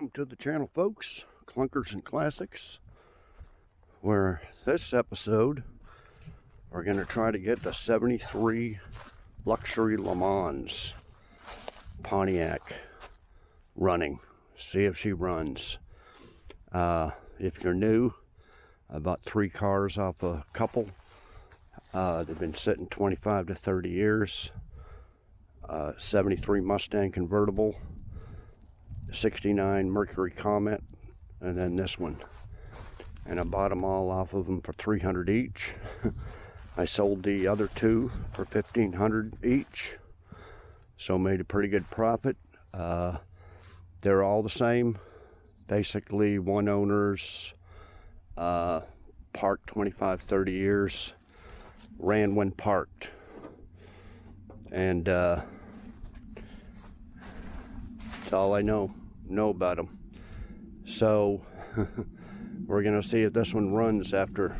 Welcome to the channel, folks. Clunkers and Classics, where this episode we're going to try to get the 73 Luxury Lemans Pontiac running. See if she runs. If you're new, I bought 3 cars off a couple. They've been sitting 25 to 30 years. 73 Mustang convertible, 69 Mercury Comet, and then this one. And I bought them all off of them for $300 each. I sold the other 2 for $1,500 each, so made a pretty good profit. They're all the same, basically one owners, parked 25-30 years, ran when parked, and that's all I know about them. So we're gonna see if this one runs after.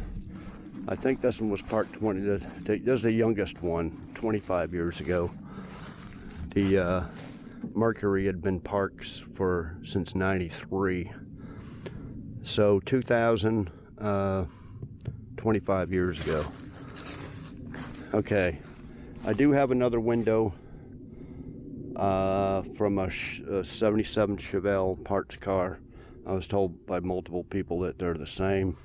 I think this one was parked 20. This is the youngest one, 25 years ago. The Mercury had been parked since '93. So 2000, 25 years ago. Okay, I do have another window from a 77 Chevelle parts car. I was told by multiple people that they're the same.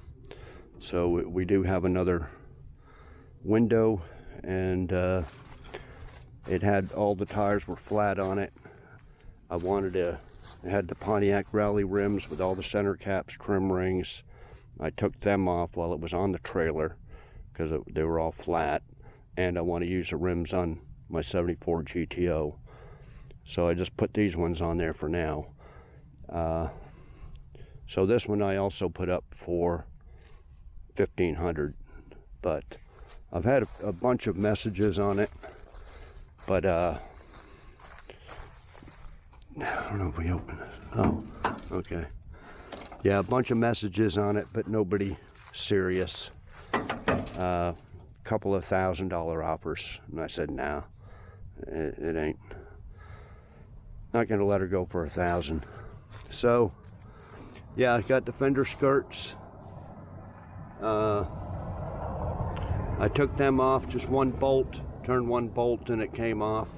So we do have another window, and it had all the tires were flat on it. It had the Pontiac rally rims with all the center caps, trim rings. I took them off while it was on the trailer because they were all flat, and I want to use the rims on my 74 GTO. So I just put these ones on there for now. So this one I also put up for $1,500, but I've had a bunch of messages on it, but I don't know if we open this. Oh, okay. Yeah, a bunch of messages on it, but nobody serious. Couple of $1,000 offers, and I said, no, it ain't. Not gonna let her go for $1,000. So yeah, I got the fender skirts. I took them off, just one bolt, turned one bolt, and it came off.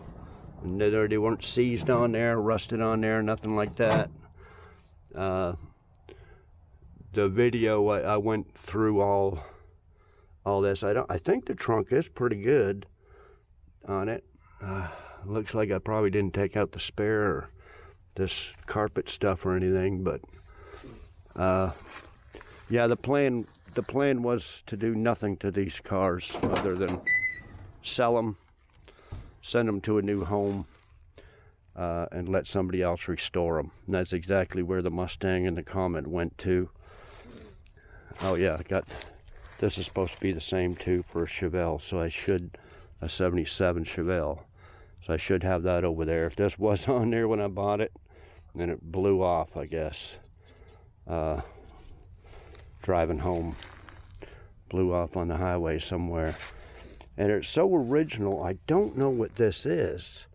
And they weren't seized on there, rusted on there, nothing like that. The video, I went through all this. I think the trunk is pretty good on it. Looks like I probably didn't take out the spare or this carpet stuff or anything, but yeah, the plan was to do nothing to these cars other than sell them, send them to a new home, and let somebody else restore them. And that's exactly where the Mustang and the Comet went to. Oh yeah, this is supposed to be the same too for a Chevelle, so a 77 Chevelle. So I should have that over there. If this was on there when I bought it, then it blew off, I guess. Driving home, blew off on the highway somewhere. And it's so original, I don't know what this is.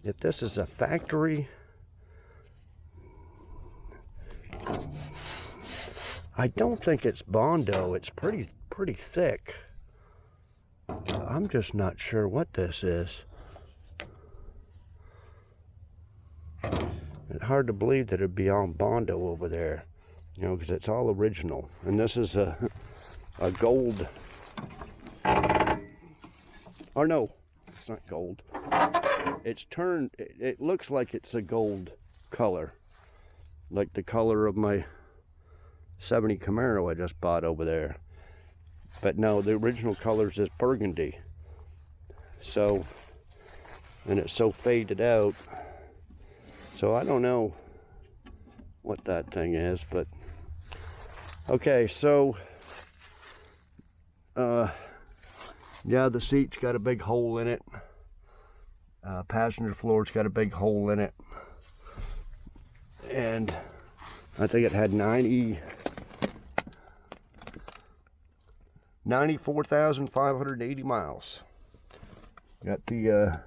If this is a factory, I don't think it's Bondo. It's pretty thick. I'm just not sure what this is. It's hard to believe that it'd be on Bondo over there, you know, because it's all original. And this is a gold. Or no, it's not gold. It's turned. It looks like it's a gold color, like the color of my 70 Camaro I just bought over there. But no, the original colors is burgundy. So, and it's so faded out. So I don't know what that thing is, but okay. So yeah, the seat's got a big hole in it. Passenger floor's got a big hole in it, and I think it had 94,580 miles. Got the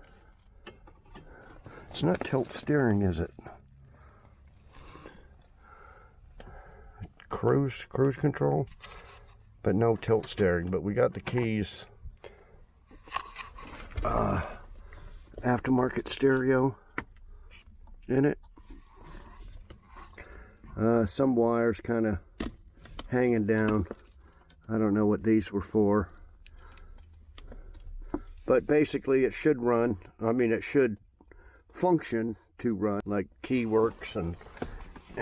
it's not tilt steering, is it? cruise control, but no tilt steering. But we got the keys. Aftermarket stereo in it. Some wires kind of hanging down. I don't know what these were for, but basically it should run. I mean, it should function to run, like key works and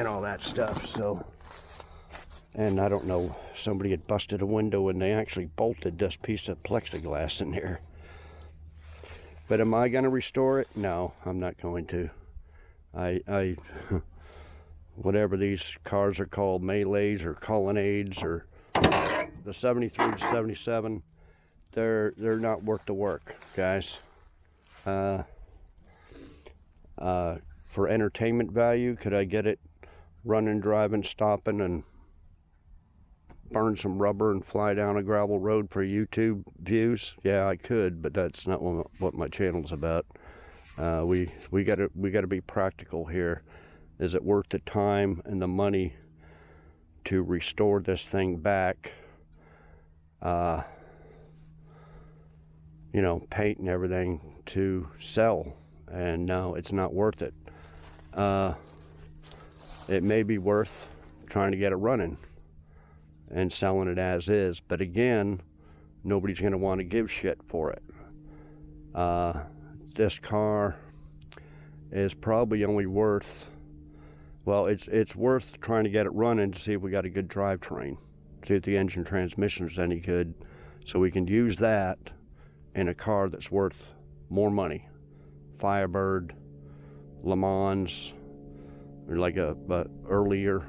all that stuff. So, and I don't know, somebody had busted a window and they actually bolted this piece of plexiglass in there. But am I going to restore it? No, I'm not going to. I whatever these cars are called, Melees or Colonnades or the 73 to 77, they're not worth the work, guys. For entertainment value, could I get it running, driving, stopping, and burn some rubber and fly down a gravel road for YouTube views? Yeah, I could, but that's not what my channel's about. We gotta be practical here. Is it worth the time and the money to restore this thing back? You know, paint and everything to sell, and no, it's not worth it. It may be worth trying to get it running and selling it as is, but again, nobody's going to want to give shit for it. This car is probably only worth, well, it's worth trying to get it running to see if we got a good drivetrain, see if the engine transmission is any good, so we can use that in a car that's worth more money. Firebird, Le Mans, or like a earlier,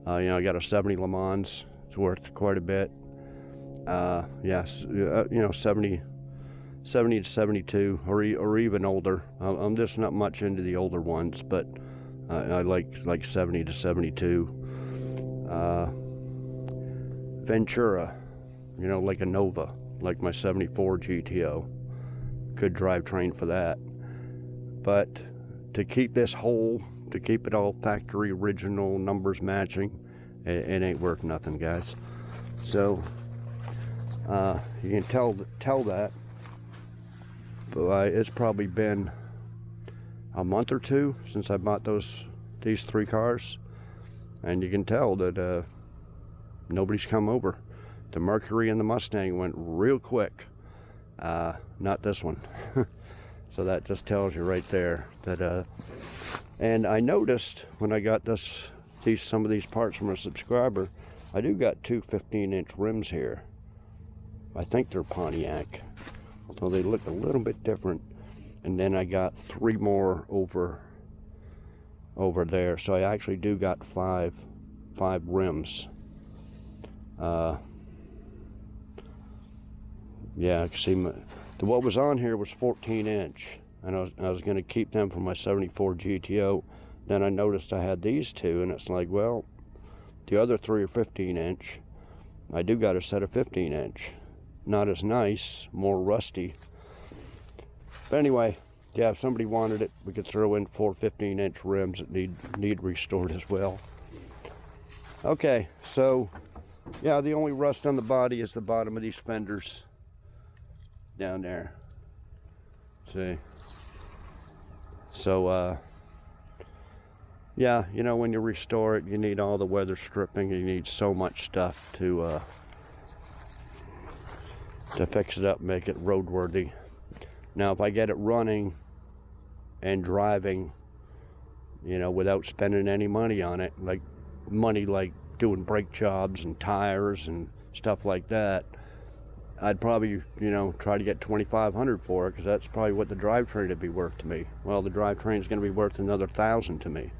you know, I got a 70 Le Mans. It's worth quite a bit. Yes, you know, 70 to 72, or even older. I'm just not much into the older ones, but I like 70 to 72. Ventura, you know, like a Nova, like my 74 GTO. Good drivetrain for that. But to keep this whole, to keep it all factory original, numbers matching, it ain't worth nothing, guys. So you can tell that. But it's probably been a month or two since I bought these three cars, and you can tell that nobody's come over. The Mercury and the Mustang went real quick. Not this one. So that just tells you right there that and I noticed when I got some of these parts from a subscriber, I do got two 15-inch rims here. I think they're Pontiac, although they look a little bit different. And then I got three more over there, so I actually do got five rims. Yeah, see, what was on here was 14-inch, and I was going to keep them for my 74 GTO. Then I noticed I had these two, and it's like, well, the other three are 15-inch. I do got a set of 15-inch. Not as nice, more rusty. But anyway, yeah, if somebody wanted it, we could throw in 4 15-inch rims that need restored as well. Okay, so yeah, the only rust on the body is the bottom of these fenders down there. See? So yeah, you know, when you restore it, you need all the weather stripping. You need so much stuff to fix it up, make it roadworthy. Now, if I get it running and driving, you know, without spending any money on it, like doing brake jobs and tires and stuff like that, I'd probably, you know, try to get $2,500 for it, because that's probably what the drivetrain would be worth to me. Well, the drivetrain is going to be worth another $1,000 to me,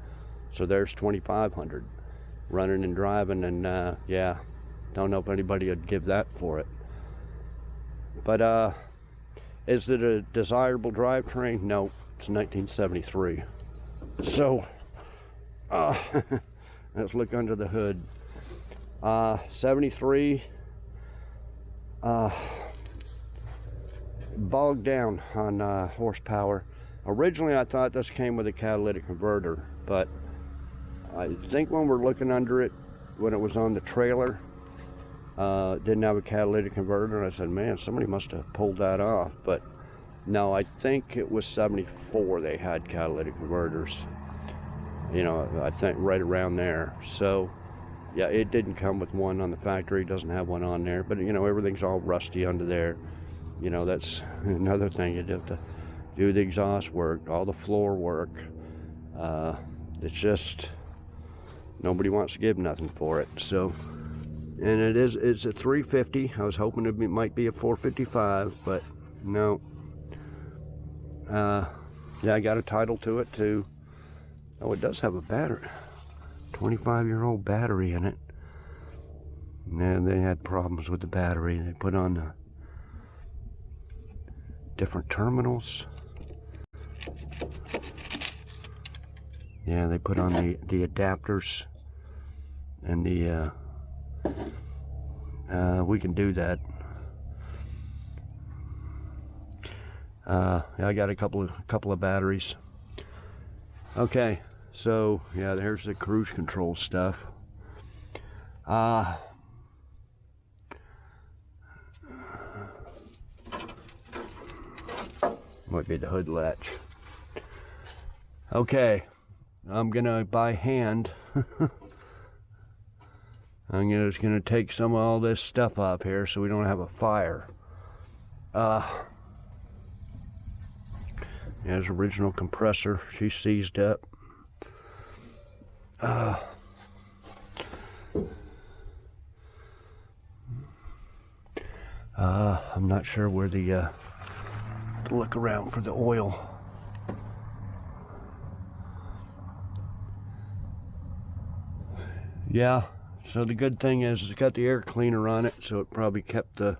so there's $2,500 running and driving, and yeah, don't know if anybody would give that for it. But is it a desirable drivetrain? No, it's 1973. So let's look under the hood. 73. Bogged down on horsepower. Originally I thought this came with a catalytic converter, but I think when we're looking under it, when it was on the trailer, didn't have a catalytic converter, and I said, man, somebody must have pulled that off. But no, I think it was 74 they had catalytic converters, you know, I think right around there. So yeah, it didn't come with one on the factory, it doesn't have one on there, but you know, everything's all rusty under there. You know, that's another thing. You have to do the exhaust work, all the floor work. It's just, nobody wants to give nothing for it. So, and it's a 350. I was hoping it might be a 455, but no. Yeah, I got a title to it too. Oh, it does have a battery, 25-year-old battery in it. And they had problems with the battery. They put on different terminals. Yeah, they put on the adapters, and the we can do that. I got a couple of batteries. Okay, so yeah, there's the cruise control stuff. Might be the hood latch. Okay, I'm gonna by hand. I'm just gonna take some of all this stuff up here so we don't have a fire. There's original compressor. She's seized up. I'm not sure where the look around for the oil. Yeah, so the good thing is it's got the air cleaner on it, so it probably kept the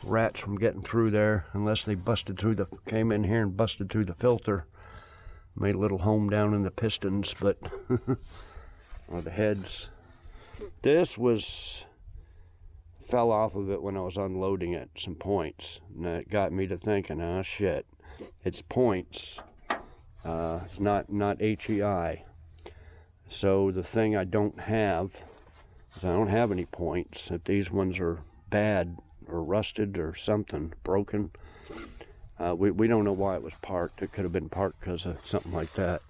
rats from getting through there, unless they came in here and busted through the filter, made a little home down in the pistons, but or the heads. This fell off of it when I was unloading it, some points, and that got me to thinking, oh shit, it's points, it's not HEI. So the thing I don't have is I don't have any points. If these ones are bad or rusted or something, broken, we don't know why it was parked. It could have been parked because of something like that,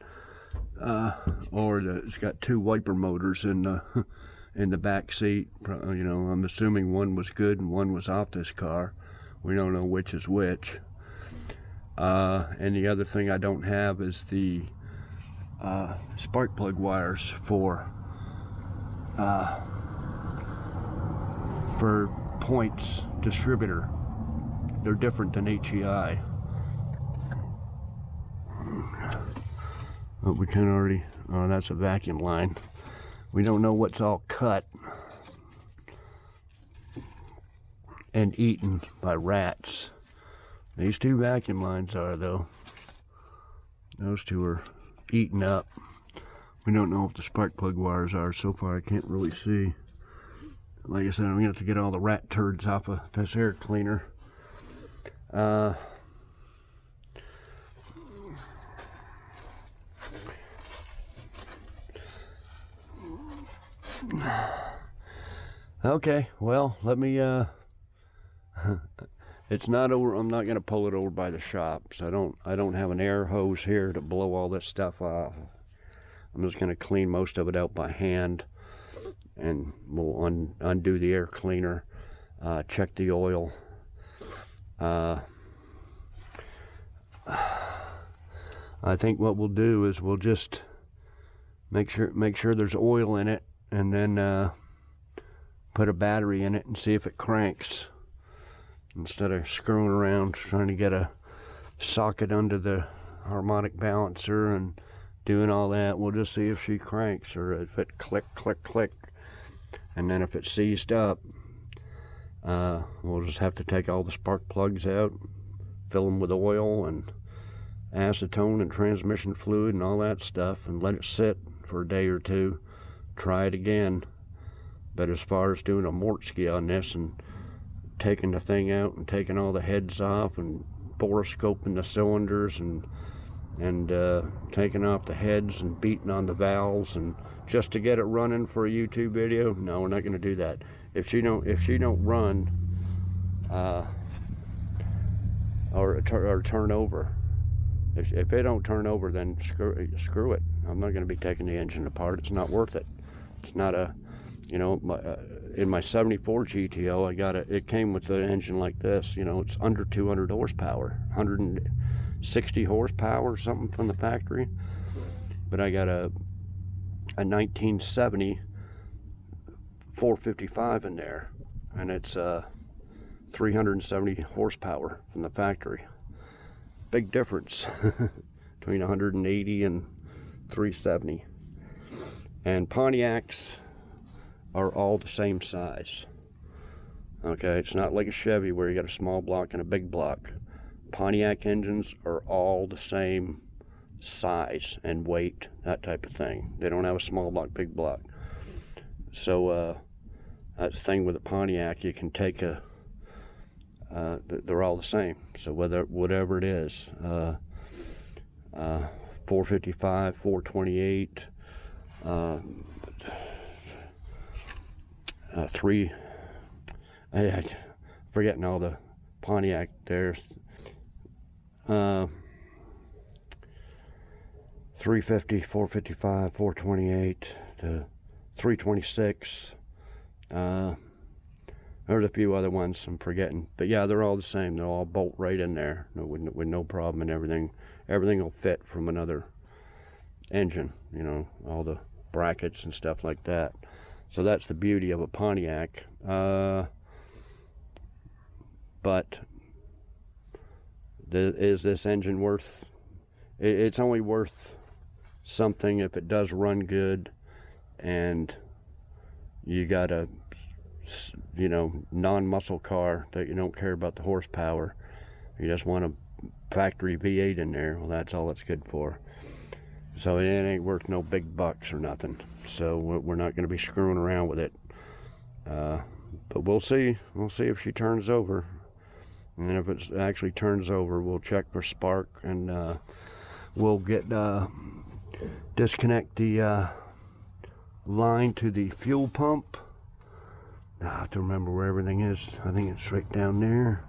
or it's got two wiper motors in the back seat. You know, I'm assuming one was good and one was off this car. We don't know which is which. And the other thing I don't have is the spark plug wires for points distributor. They're different than HEI. But we can already, oh, that's a vacuum line. We don't know what's all cut and eaten by rats. These two vacuum lines are, though. Those two are eaten up. We don't know if the spark plug wires are. So far I can't really see. Like I said, I'm gonna have to get all the rat turds off of this air cleaner. Okay, well, let me it's not over. I'm not gonna pull it over by the shop, so I don't have an air hose here to blow all this stuff off. I'm just gonna clean most of it out by hand, and we'll undo the air cleaner, check the oil. I think what we'll do is we'll just make sure there's oil in it, and then put a battery in it and see if it cranks, instead of screwing around trying to get a socket under the harmonic balancer and doing all that. We'll just see if she cranks, or if it click, and then if it's seized up, we'll just have to take all the spark plugs out, fill them with oil and acetone and transmission fluid and all that stuff, and let it sit for a day or two, try it again. But as far as doing a Mortski on this and taking the thing out and taking all the heads off and borescoping the cylinders and and taking off the heads and beating on the valves and just to get it running for a YouTube video. No, we're not going to do that. If she don't run or turn over, if it don't turn over, then screw it. I'm not going to be taking the engine apart. It's not worth it. It's not a, you know, in my 74 GTO, it came with an engine like this. You know, it's under 200 horsepower, 160 horsepower or something from the factory. But I got a 1970 455 in there, and it's 370 horsepower from the factory. Big difference between 180 and 370. And Pontiacs are all the same size. Okay, it's not like a Chevy where you got a small block and a big block. Pontiac engines are all the same size and weight, that type of thing. They don't have a small block, big block. So that's the thing with a Pontiac. You can take they're all the same. So whatever it is, 455, 428, 3. I'm forgetting all the Pontiac there. 350, 455, 428, the 326. There's a few other ones I'm forgetting, but yeah, they're all the same. They'll all bolt right in there with no problem, and everything will fit from another engine. You know, all the brackets and stuff like that. So that's the beauty of a Pontiac. But is this engine worth? It's only worth something if it does run good, and you got a, you know, non-muscle car that you don't care about the horsepower. You just want a factory V8 in there. Well, that's all it's good for. So it ain't worth no big bucks or nothing. So we're not going to be screwing around with it. But we'll see. We'll see if she turns over. And if it actually turns over, we'll check for spark, and we'll get disconnect the line to the fuel pump. I have to remember where everything is. I think it's right down there.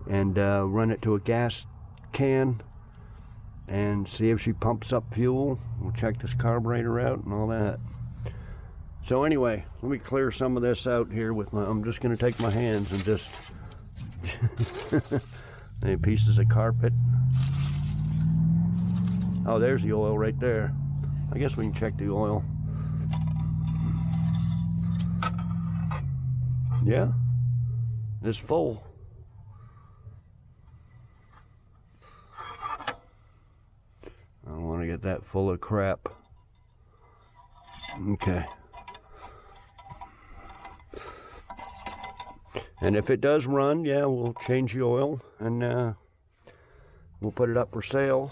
And run it to a gas can and see if she pumps up fuel. We'll check this carburetor out and all that. So anyway, let me clear some of this out here with I'm just going to take my hands and just any pieces of carpet. Oh, there's the oil right there. I guess we can check the oil. Yeah, it's full. I don't want to get that full of crap. Okay. And if it does run, yeah, we'll change the oil, and we'll put it up for sale.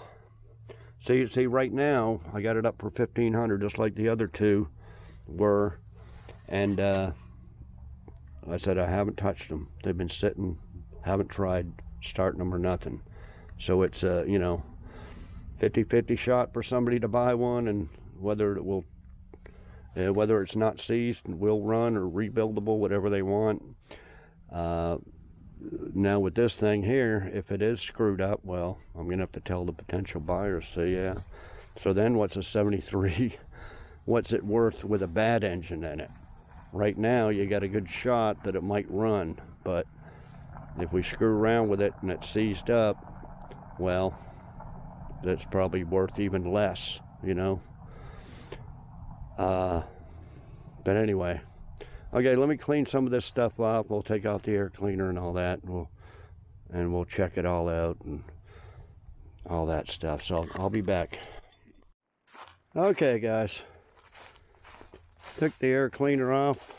See, right now I got it up for $1,500, just like the other two were, and I said I haven't touched them. They've been sitting, haven't tried starting them or nothing. So it's you know, 50-50 shot for somebody to buy one, and whether it will, whether it's not seized and will run or rebuildable, whatever they want. Now with this thing here, if it is screwed up, well, I'm gonna have to tell the potential buyers. So yeah, so then what's a 73? What's it worth with a bad engine in it? Right now you got a good shot that it might run, but if we screw around with it and it's seized up, well, that's probably worth even less, you know. But anyway, okay, let me clean some of this stuff off. We'll take out the air cleaner and all that, and we'll check it all out and all that stuff. So I'll be back. Okay, guys, took the air cleaner off.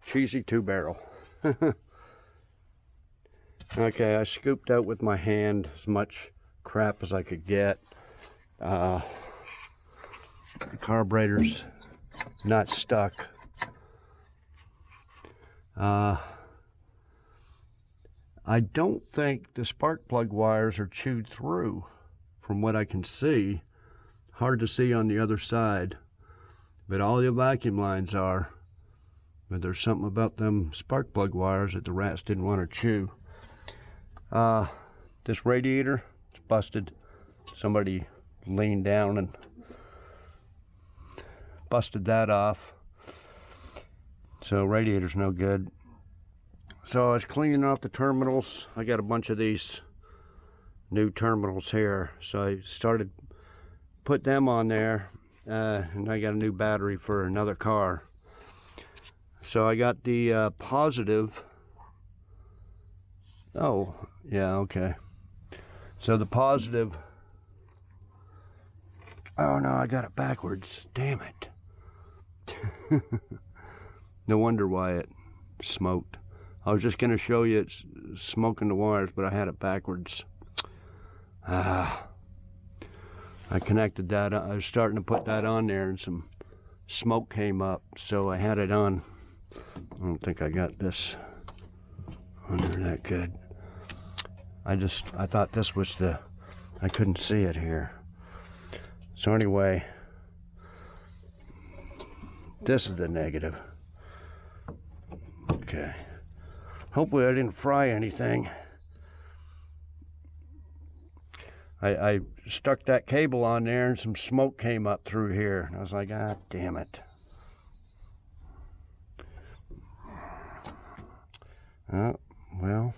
Cheesy 2-barrel. Okay, I scooped out with my hand as much crap as I could get. The carburetor's not stuck. I don't think the spark plug wires are chewed through. from what I can see. Hard to see on the other side, but all the vacuum lines are. But there's something about them spark plug wires that the rats didn't want to chew. This radiator, it's busted. Somebody leaned down and busted that off. So radiator's no good. So I was cleaning off the terminals. I got a bunch of these new terminals here. So I started put them on there, and I got a new battery for another car. So I got the positive. Oh, yeah, okay. So the positive. Oh no, I got it backwards. Damn it. No wonder why it smoked. I was just going to show you it's smoking the wires, but I had it backwards. I connected that. I was starting to put that on there and some smoke came up, so I had it on. I don't think I got this under that good. I thought this was the, I couldn't see it here. So anyway, this is the negative. Okay. Hopefully I didn't fry anything. I stuck that cable on there and some smoke came up through here. And I was like, ah, damn it. Oh, well.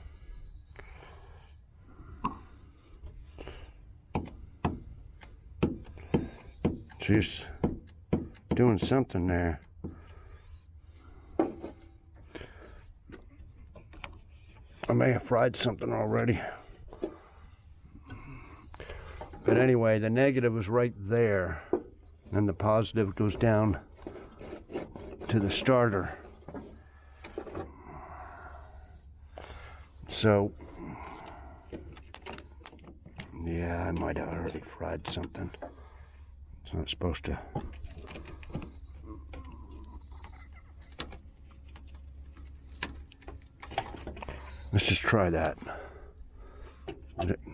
She's doing something there. I may have fried something already. But anyway, the negative is right there. And the positive goes down to the starter. So, yeah, I might have already fried something. It's not supposed to. Let's just try that.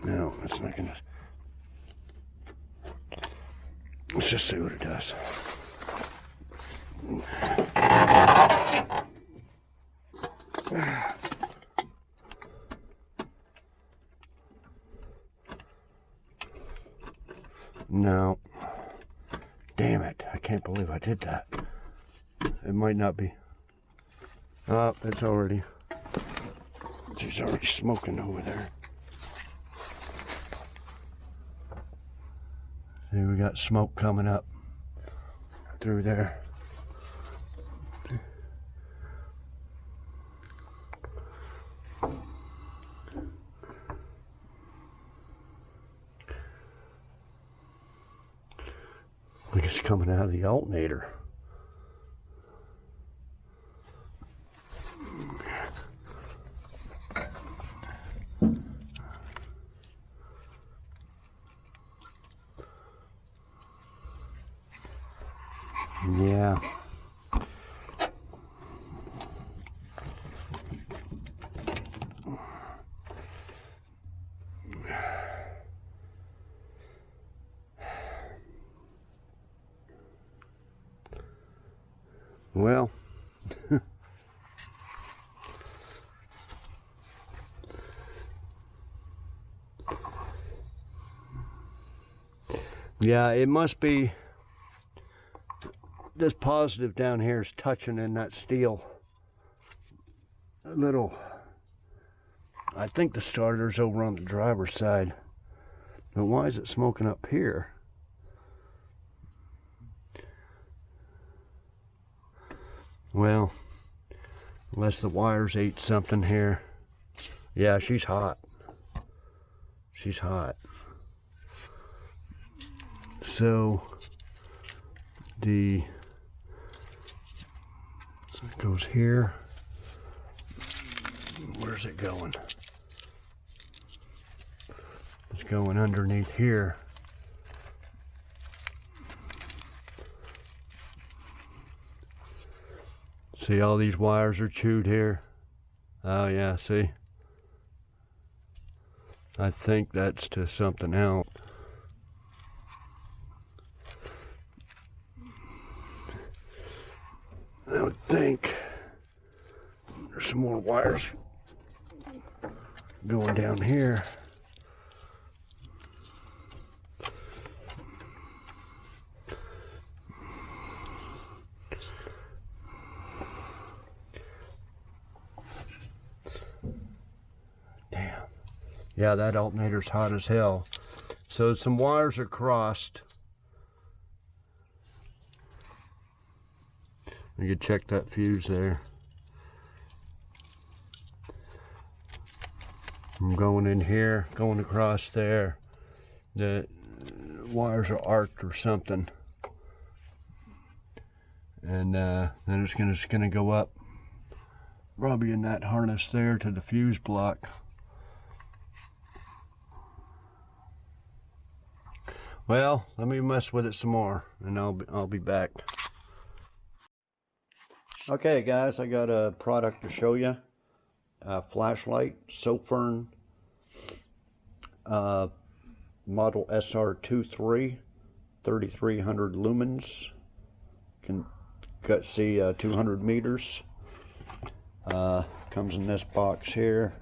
No, it's not gonna. Let's just see what it does. No. Damn it. I can't believe I did that. It might not be. Oh, it's already. She's already smoking over there. See, we got smoke coming up through there. Like it's coming out of the alternator. Yeah. Well, yeah, it must be this positive down here is touching in that steel. A little, I think the starter's over on the driver's side. But why is it smoking up here? Well, unless the wires ate something here. Yeah, she's hot. She's hot. So it goes here. Where's it going? It's going underneath here. See, all these wires are chewed here. Oh yeah, see? I think that's to something else. I would think there's some more wires going down here. Damn. Yeah, that alternator's hot as hell. So some wires are crossed. You can check that fuse there. I'm going in here, going across there. The wires are arced or something. And then it's gonna go up, probably in that harness there to the fuse block. Well, let me mess with it some more, and I'll be back. Okay, guys, I got a product to show you. A flashlight, Sofirn, model SR23, 3300 lumens. Can see 200 meters. Comes in this box here.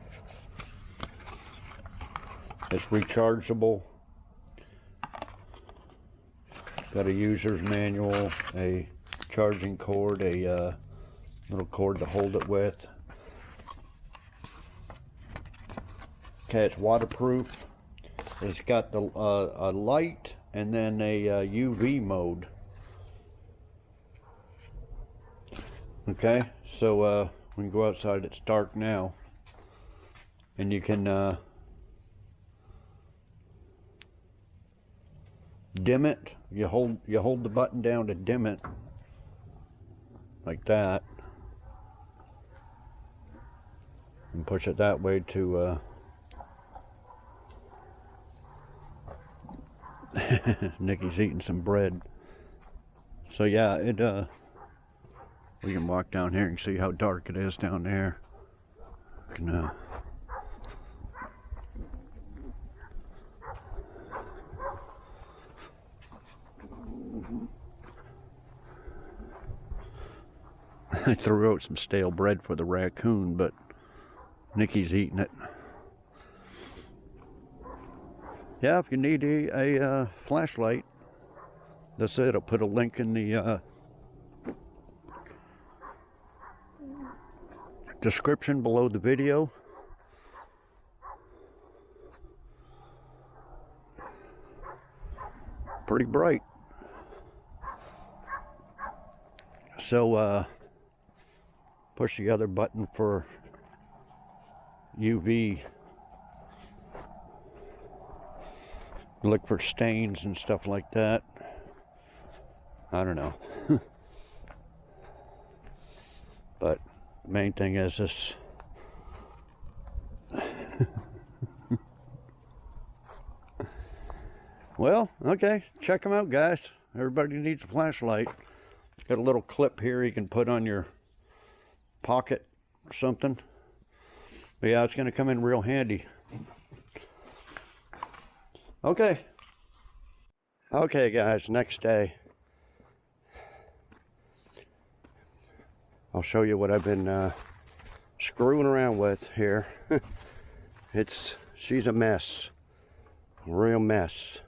It's rechargeable. Got a user's manual, a charging cord, a little cord to hold it with. Okay, it's waterproof. It's got the a light and then a UV mode. Okay, so when you go outside, it's dark now, and you can dim it. You hold the button down to dim it, like that, and push it that way to Nikki's eating some bread. So yeah, it we can walk down here and see how dark it is down there. We can I threw out some stale bread for the raccoon, but Nikki's eating it. Yeah, if you need a flashlight, that's it. I'll put a link in the description below the video. Pretty bright. So push the other button for UV. Look for stains and stuff like that. I don't know. But the main thing is this. Well, okay, check them out, guys. Everybody needs a flashlight. Got a little clip here you can put on your pocket or something. But yeah, it's going to come in real handy. Okay. Okay, guys, next day. I'll show you what I've been screwing around with here. She's a mess. A real mess.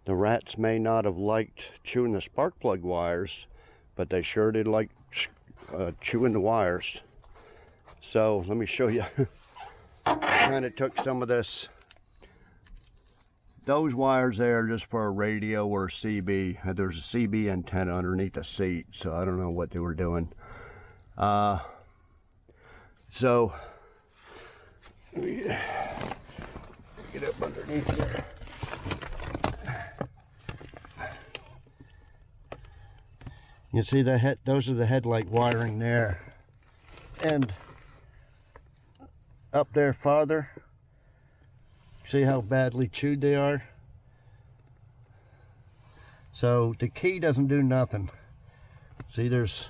The rats may not have liked chewing the spark plug wires, but they sure did like chewing the wires. So let me show you. I kind of took some of this. Those wires there are just for a radio or a CB. There's a CB antenna underneath the seat, so I don't know what they were doing. So let me get up underneath here. You see the those are the headlight wiring there, and up there farther, see how badly chewed they are? So the key doesn't do nothing. See, there's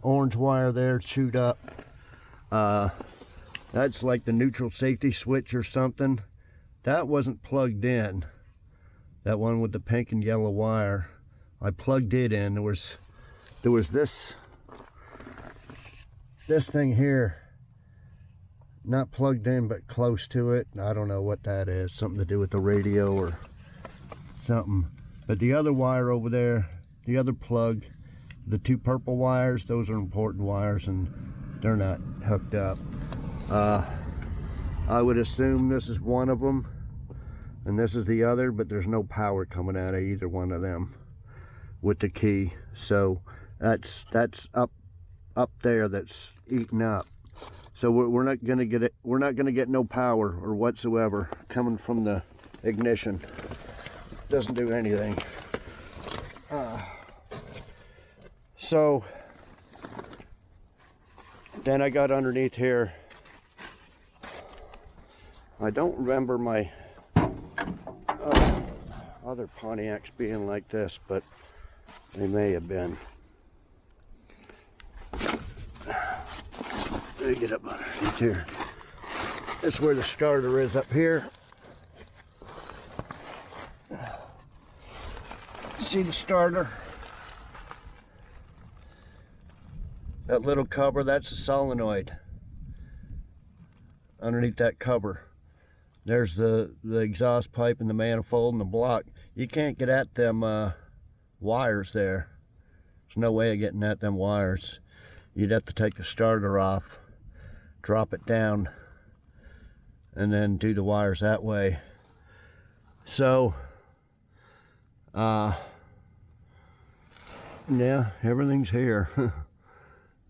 orange wire there chewed up. That's like the neutral safety switch or something. That wasn't plugged in. That one with the pink and yellow wire, I plugged it in. There was this this thing here, not plugged in but close to it. I don't know what that is, something to do with the radio or something. But the other wire over there, the other plug, the two purple wires, those are important wires and they're not hooked up. I would assume this is one of them and this is the other, but there's no power coming out of either one of them with the key. So that's up there, that's eaten up. So we're not gonna get it. We're not gonna get no power or whatsoever coming from the ignition. Doesn't do anything. So then I got underneath here. I don't remember my other Pontiacs being like this, but they may have been. Let me get up underneath here. That's where the starter is, up here. See the starter? That little cover, that's the solenoid. Underneath that cover, there's the exhaust pipe and the manifold and the block. You can't get at them wires there. There's no way of getting at them wires. You'd have to take the starter off, drop it down, and then do the wires that way. So yeah, everything's here.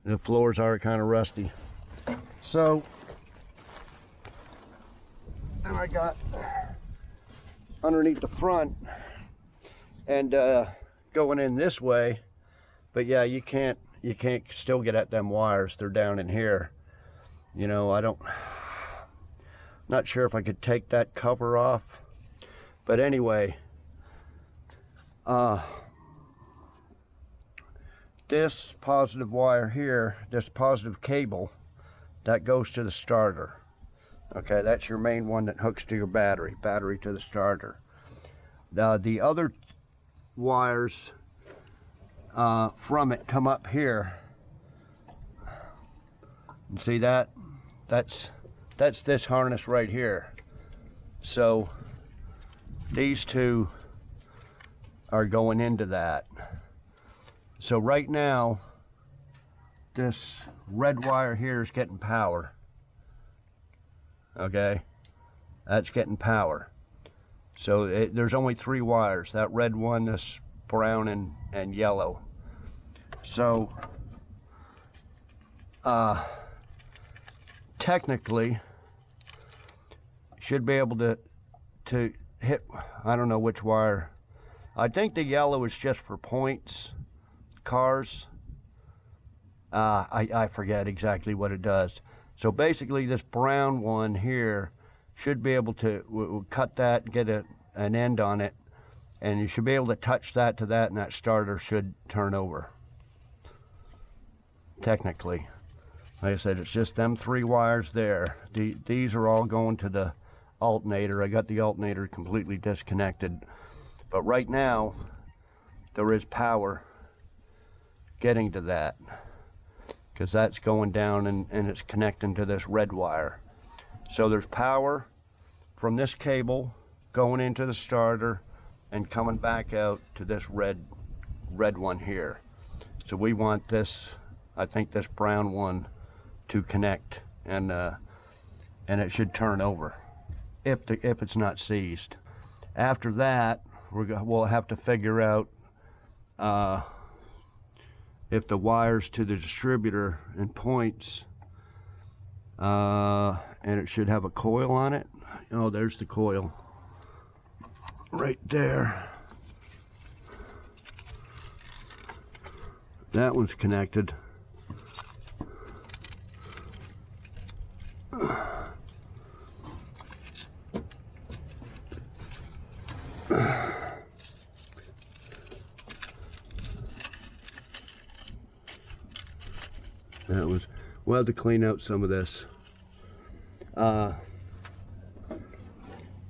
The floors are kind of rusty. So now I got underneath the front and going in this way, but yeah, you can't still get at them wires. They're down in here. You know, not sure if I could take that cover off, but anyway, this positive wire here, this positive cable, that goes to the starter. Okay, that's your main one that hooks to your battery to the starter. The other wires from it come up here. And see that? That's this harness right here. So these two are going into that. So right now, this red wire here is getting power. Okay, that's getting power. So there's only 3 wires. That red one, this brown and yellow. So technically should be able to hit, I don't know which wire. I think the yellow is just for points cars. I forget exactly what it does. So basically this brown one here should be able to, we'll cut that, get an end on it, and you should be able to touch that to that, and that starter should turn over. Technically. Like I said, it's just them 3 wires there. These are all going to the alternator. I got the alternator completely disconnected. But right now, there is power getting to that, because that's going down and it's connecting to this red wire. So there's power from this cable going into the starter and coming back out to this red one here. So we want this, I think this brown one, to connect, and it should turn over if it's not seized. After that, we'll have to figure out if the wires to the distributor and points, and it should have a coil on it. Oh, there's the coil right there. That one's connected. That was, we'll have to clean out some of this.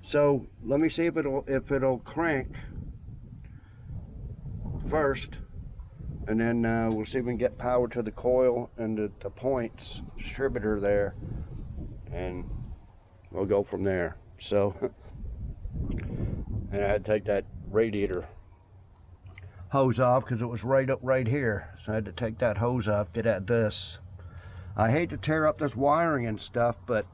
So let me see if it'll crank first. and then we'll see if we can get power to the coil and the points distributor there, and we'll go from there. So, and I had to take that radiator hose off because it was right here. So I had to take that hose off, get at this. I hate to tear up this wiring and stuff, but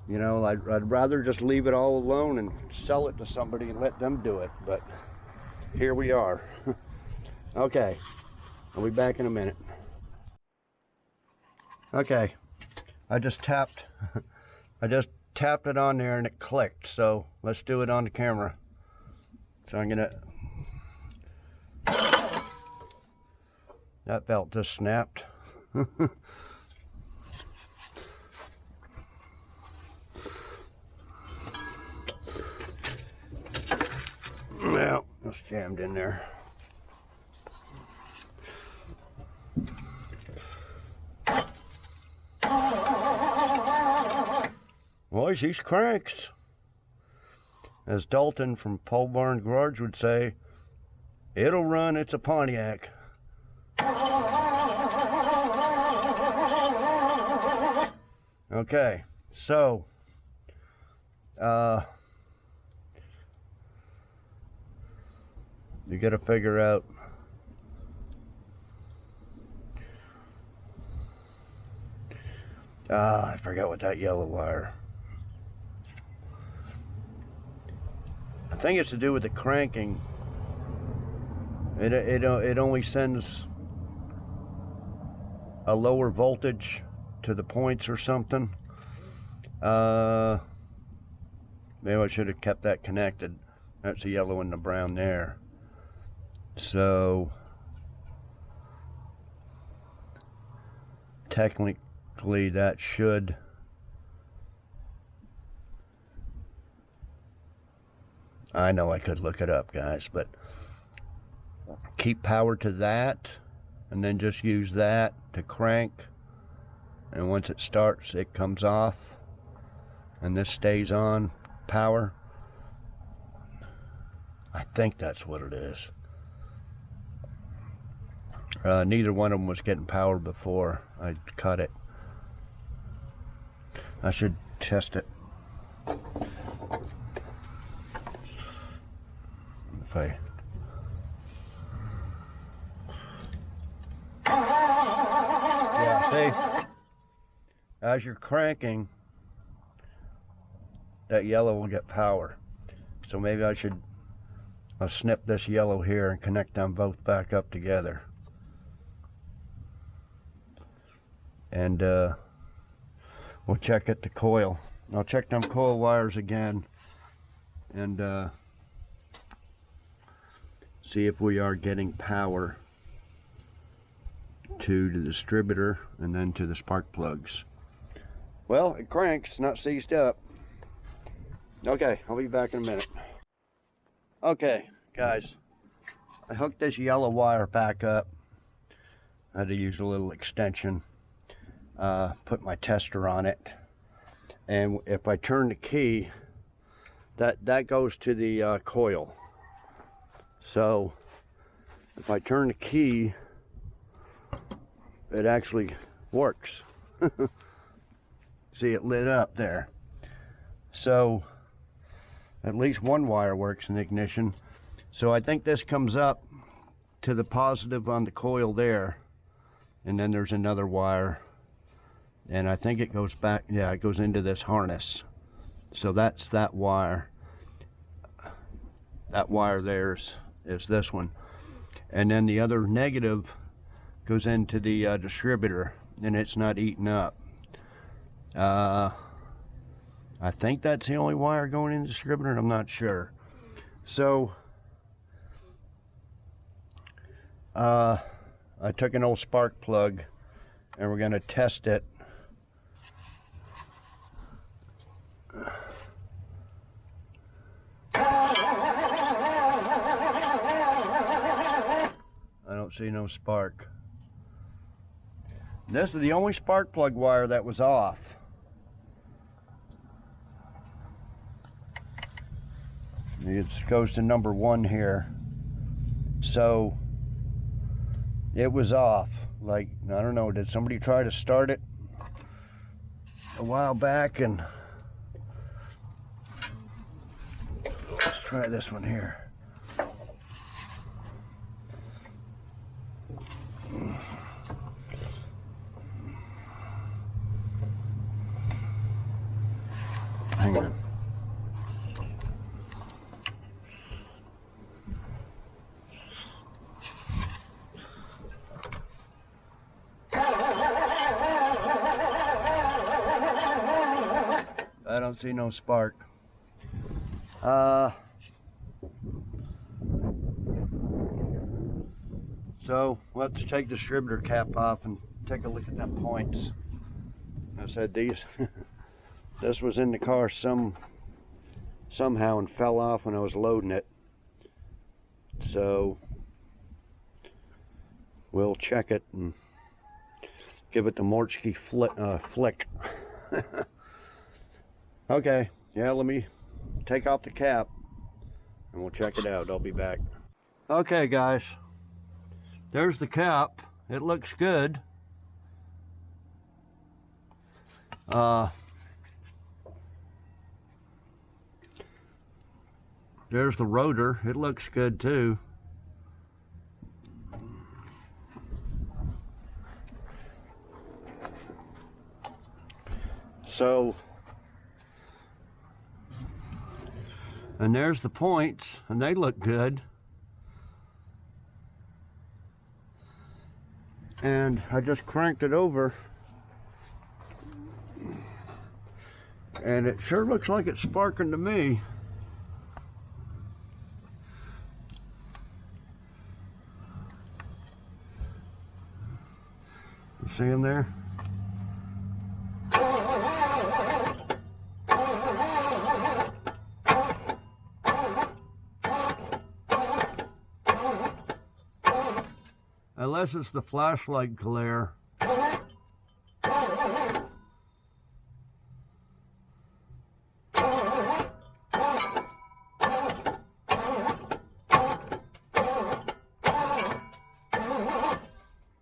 you know, I'd rather just leave it all alone and sell it to somebody and let them do it. But here we are. Okay, I'll be back in a minute. Okay, I just tapped it on there and it clicked. So let's do it on the camera. So I'm gonna. That belt just snapped. Well, it's jammed in there. Boys, these cranks, as Dalton from Pole Barn Garage would say, it'll run, it's a Pontiac. Okay, so you gotta figure out I forgot what that yellow wire. I think it's to do with the cranking. It only sends a lower voltage to the points or something. Maybe I should have kept that connected. That's the yellow and the brown there. So technically that should I know I could look it up, guys, but keep power to that and then just use that to crank, and once it starts it comes off and this stays on power. I think that's what it is. Neither one of them was getting power before I cut it. I should test it. If I see, as you're cranking, that yellow will get power. So maybe I'll snip this yellow here and connect them both back up together. And we'll check at the coil. I'll check them coil wires again and see if we are getting power to the distributor and then to the spark plugs. Well, it cranks, not seized up. Okay, I'll be back in a minute. Okay, guys, I hooked this yellow wire back up. I had to use a little extension. Put my tester on it, and if I turn the key, that goes to the coil. So if I turn the key, it actually works. See, it lit up there. So at least one wire works in the ignition. So I think this comes up to the positive on the coil there, and then there's another wire, and I think it goes back, yeah, it goes into this harness. So that's that wire. That wire there is this one, and then the other negative goes into the distributor, and it's not eaten up. I think that's the only wire going in the distributor, I'm not sure. So I took an old spark plug and we're going to test it. I don't see no spark. This is the only spark plug wire that was off. It goes to number 1 here. So it was off. Like, I don't know, did somebody try to start it a while back? And let's try this one here. Hang on. I don't see no spark. So let's take the distributor cap off and take a look at them points. I said these this was in the car somehow and fell off when I was loading it. So we'll check it and give it the Morchke flick. Okay, yeah, let me take off the cap and we'll check it out. I'll be back. Okay guys, there's the cap. It looks good. There's the rotor. It looks good too. So, and there's the points, and they look good. And I just cranked it over, and it sure looks like it's sparking to me. You see him there? Unless it's the flashlight glare.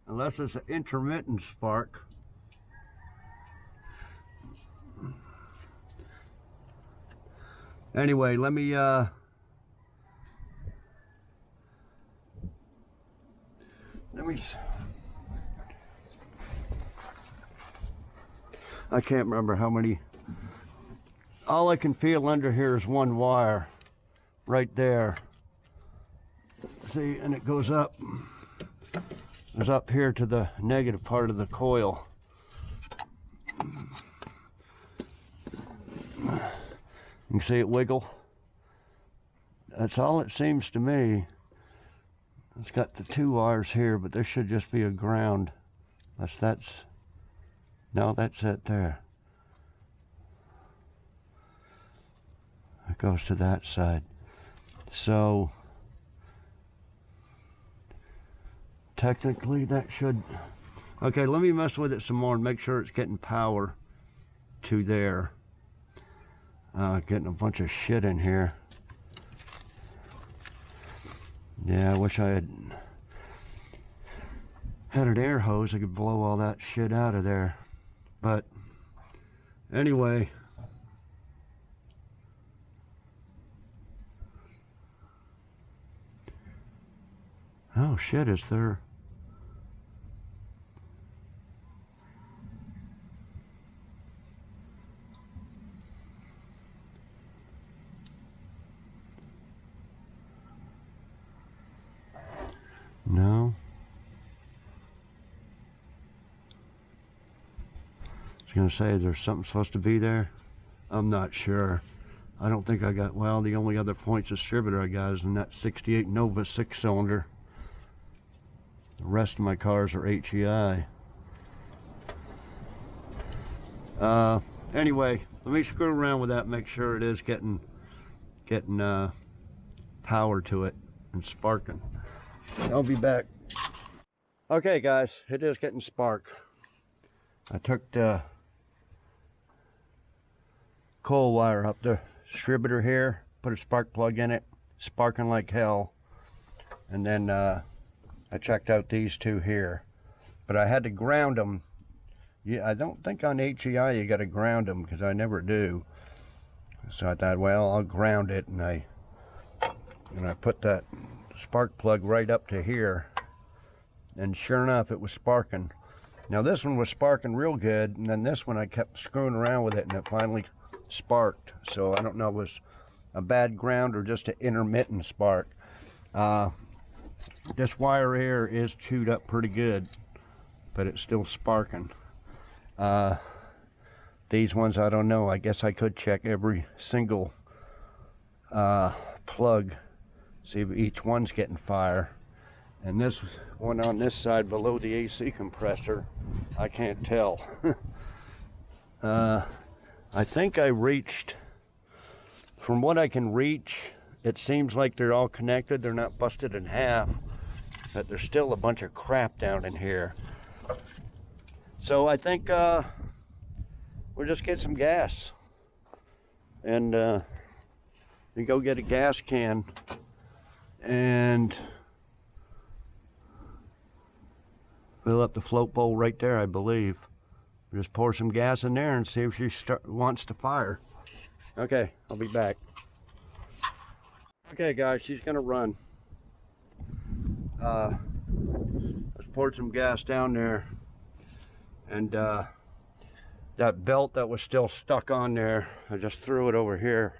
Unless it's an intermittent spark. Anyway, let me I can't remember how many. All I can feel under here is one wire right there. See, and it goes up. It's up here to the negative part of the coil. You can see it wiggle. That's all it seems to me. It's got the two wires here, but there should just be a ground. No, that's it there. It goes to that side. So technically that should, okay, let me mess with it some more and make sure it's getting power to there. Getting a bunch of shit in here. Yeah, I wish I had an air hose. I could blow all that shit out of there. But anyway, oh shit, is there? No. I was going to say, is there something supposed to be there? I'm not sure. I don't think I got, well, the only other points distributor I got is in that 68 Nova 6-cylinder. The rest of my cars are HEI. Anyway, let me screw around with that, make sure it is getting power to it and sparking. I'll be back. Okay guys, it is getting spark. I took the coil wire up the distributor here, put a spark plug in it, sparking like hell, and then I checked out these two here, but I had to ground them. Yeah, I don't think on HEI you got to ground them, because I never do. So I thought, well, I'll ground it, and I put that spark plug right up to here, and sure enough, it was sparking. Now this one was sparking real good, and then this one I kept screwing around with it, and it finally sparked. So I don't know if it was a bad ground or just an intermittent spark. This wire here is chewed up pretty good, but it's still sparking. These ones, I don't know. I guess I could check every single plug, see if each one's getting fire. And this one on this side below the AC compressor, I can't tell. I think I reached, from what I can reach, it seems like they're all connected. They're not busted in half, but there's still a bunch of crap down in here. So I think we'll just get some gas, and we go get a gas can and fill up the float bowl right there, I believe. Just pour some gas in there and see if she wants to fire. Okay, I'll be back. Okay guys, she's gonna run. Let's pour some gas down there, and that belt that was still stuck on there, I just threw it over here.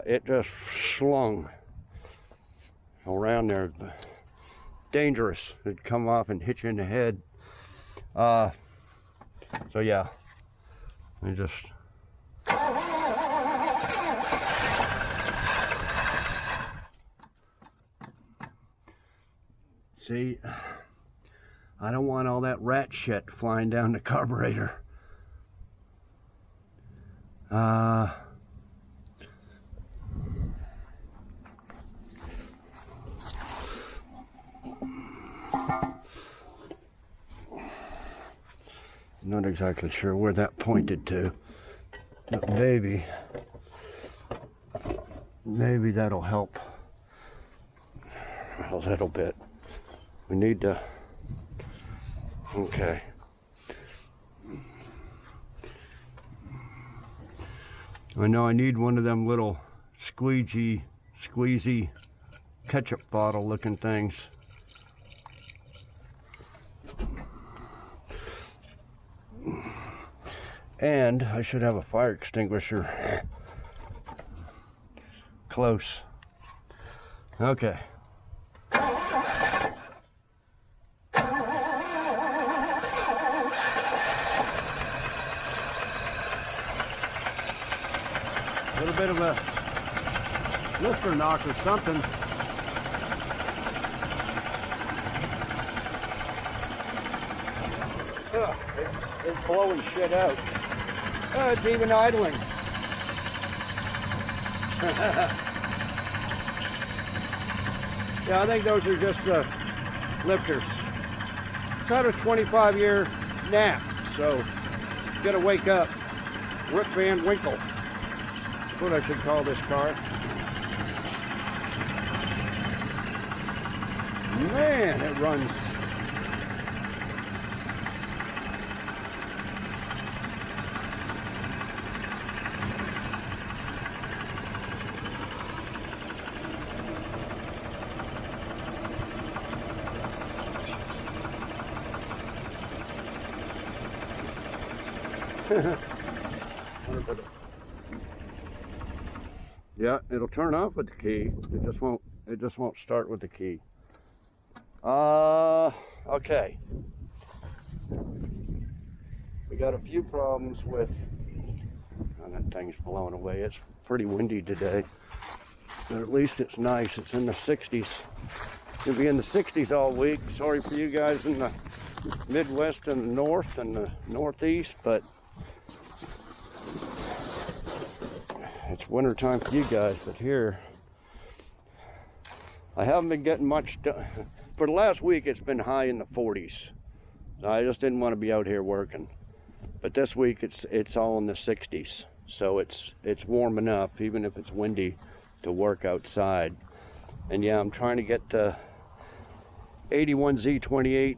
It just slung around there. Dangerous. It'd come off and hit you in the head. So yeah, I just see, I don't want all that rat shit flying down the carburetor. Not exactly sure where that pointed to, but maybe that'll help a little bit. We need to, okay. I know I need one of them little squeezy ketchup bottle looking things. And I should have a fire extinguisher close. Okay. A little bit of a lifter knock or something. It's blowing shit out. It's even idling. Yeah, I think those are just the lifters. It's had a 25-year nap, so you gotta wake up. Rip Van Winkle. That's what I should call this car. Man, it runs. Yeah, it'll turn off with the key. It just won't start with the key. Okay. We got a few problems with, oh, that thing's blowing away. It's pretty windy today, but at least it's nice. It's in the 60s. It'll be in the 60s all week. Sorry for you guys in the Midwest and the North and the Northeast, but it's winter time for you guys. But here, I haven't been getting much done. For the last week, it's been high in the 40s. So I just didn't want to be out here working. But this week, it's all in the 60s. So it's warm enough, even if it's windy, to work outside. And yeah, I'm trying to get the 81Z28.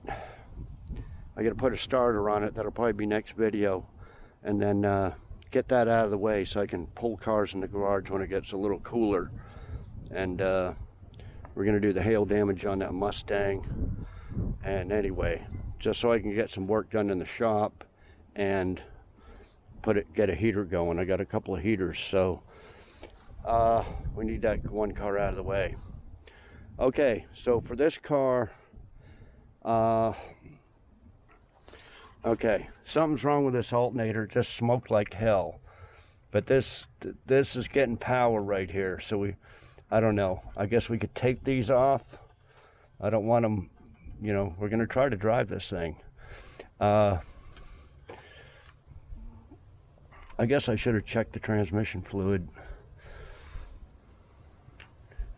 I gotta put a starter on it. That'll probably be next video. And then get that out of the way so I can pull cars in the garage when it gets a little cooler. And we're gonna do the hail damage on that Mustang. And anyway, just so I can get some work done in the shop and get a heater going. I got a couple of heaters, so we need that one car out of the way. Okay, so for this car, okay, something's wrong with this alternator. It just smoked like hell. But this is getting power right here, so I don't know. I guess we could take these off. I don't want them, you know, we're gonna try to drive this thing. I guess I should have checked the transmission fluid,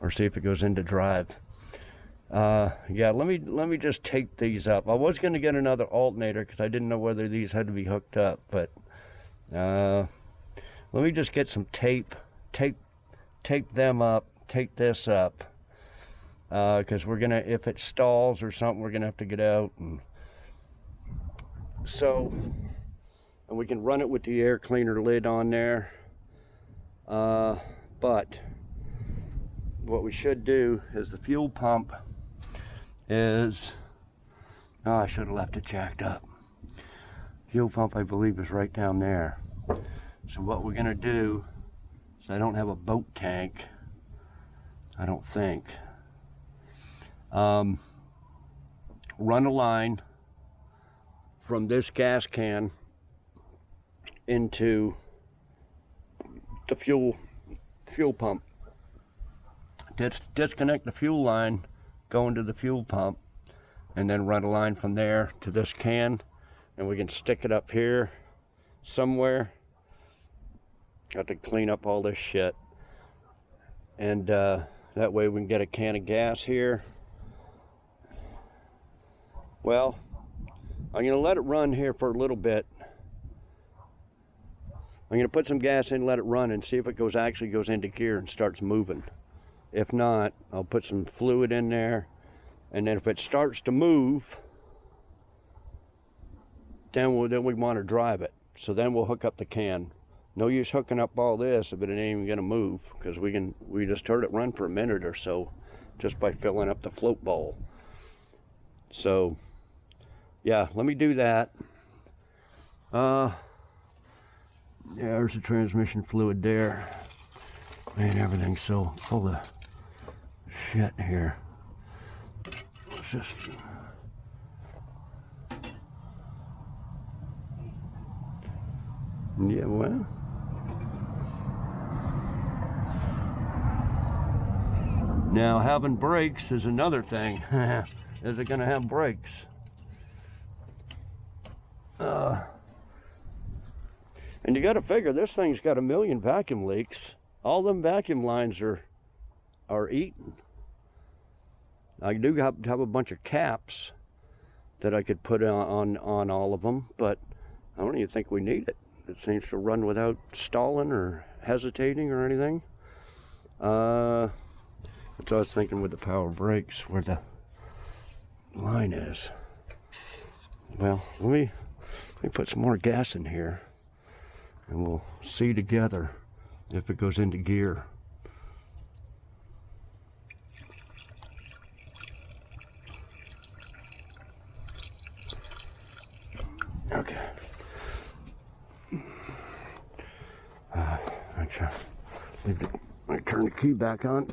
or see if it goes into drive. Yeah, let me just take these up. I was going to get another alternator because I didn't know whether these had to be hooked up, but let me just get some tape, take them up, take this up, because we're gonna, if it stalls or something, we're gonna have to get out. And so, and we can run it with the air cleaner lid on there, but what we should do is the fuel pump is, oh, I should have left it jacked up. Fuel pump, I believe, is right down there. So what we're gonna do is, I don't have a boat tank, I don't think. Run a line from this gas can into the fuel pump. Disconnect the fuel line, go into the fuel pump, and then run a line from there to this can, and we can stick it up here somewhere. Got to clean up all this shit, and that way we can get a can of gas here. Well, I'm gonna let it run here for a little bit. I'm gonna put some gas in, let it run, and see if it actually goes into gear and starts moving. If not, I'll put some fluid in there, and then if it starts to move, then we want to drive it. So then we'll hook up the can. No use hooking up all this if it ain't even gonna move, because we just heard it run for a minute or so just by filling up the float bowl. So yeah, let me do that. Yeah, there's the transmission fluid there. Man, everything's so full of shit here. It's just, yeah, well, now having brakes is another thing. Is it gonna have brakes? And you got to figure, this thing's got 1 million vacuum leaks. All them vacuum lines are eaten. I do have to have a bunch of caps that I could put on all of them, but I don't even think we need it. It seems to run without stalling or hesitating or anything. That's what I was thinking with the power brakes, where the line is. Well, let me put some more gas in here, and we'll see together if it goes into gear. Okay. I turn the key back on.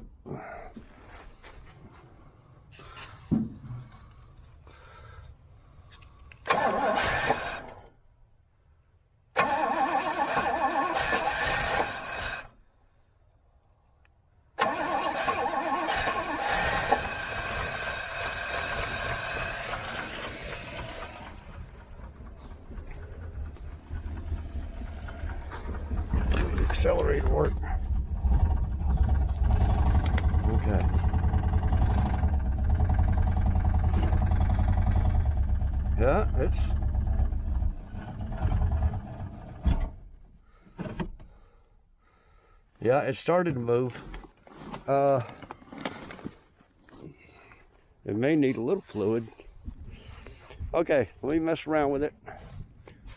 Accelerator work. Okay. Yeah, it started to move. It may need a little fluid. Okay, let me mess around with it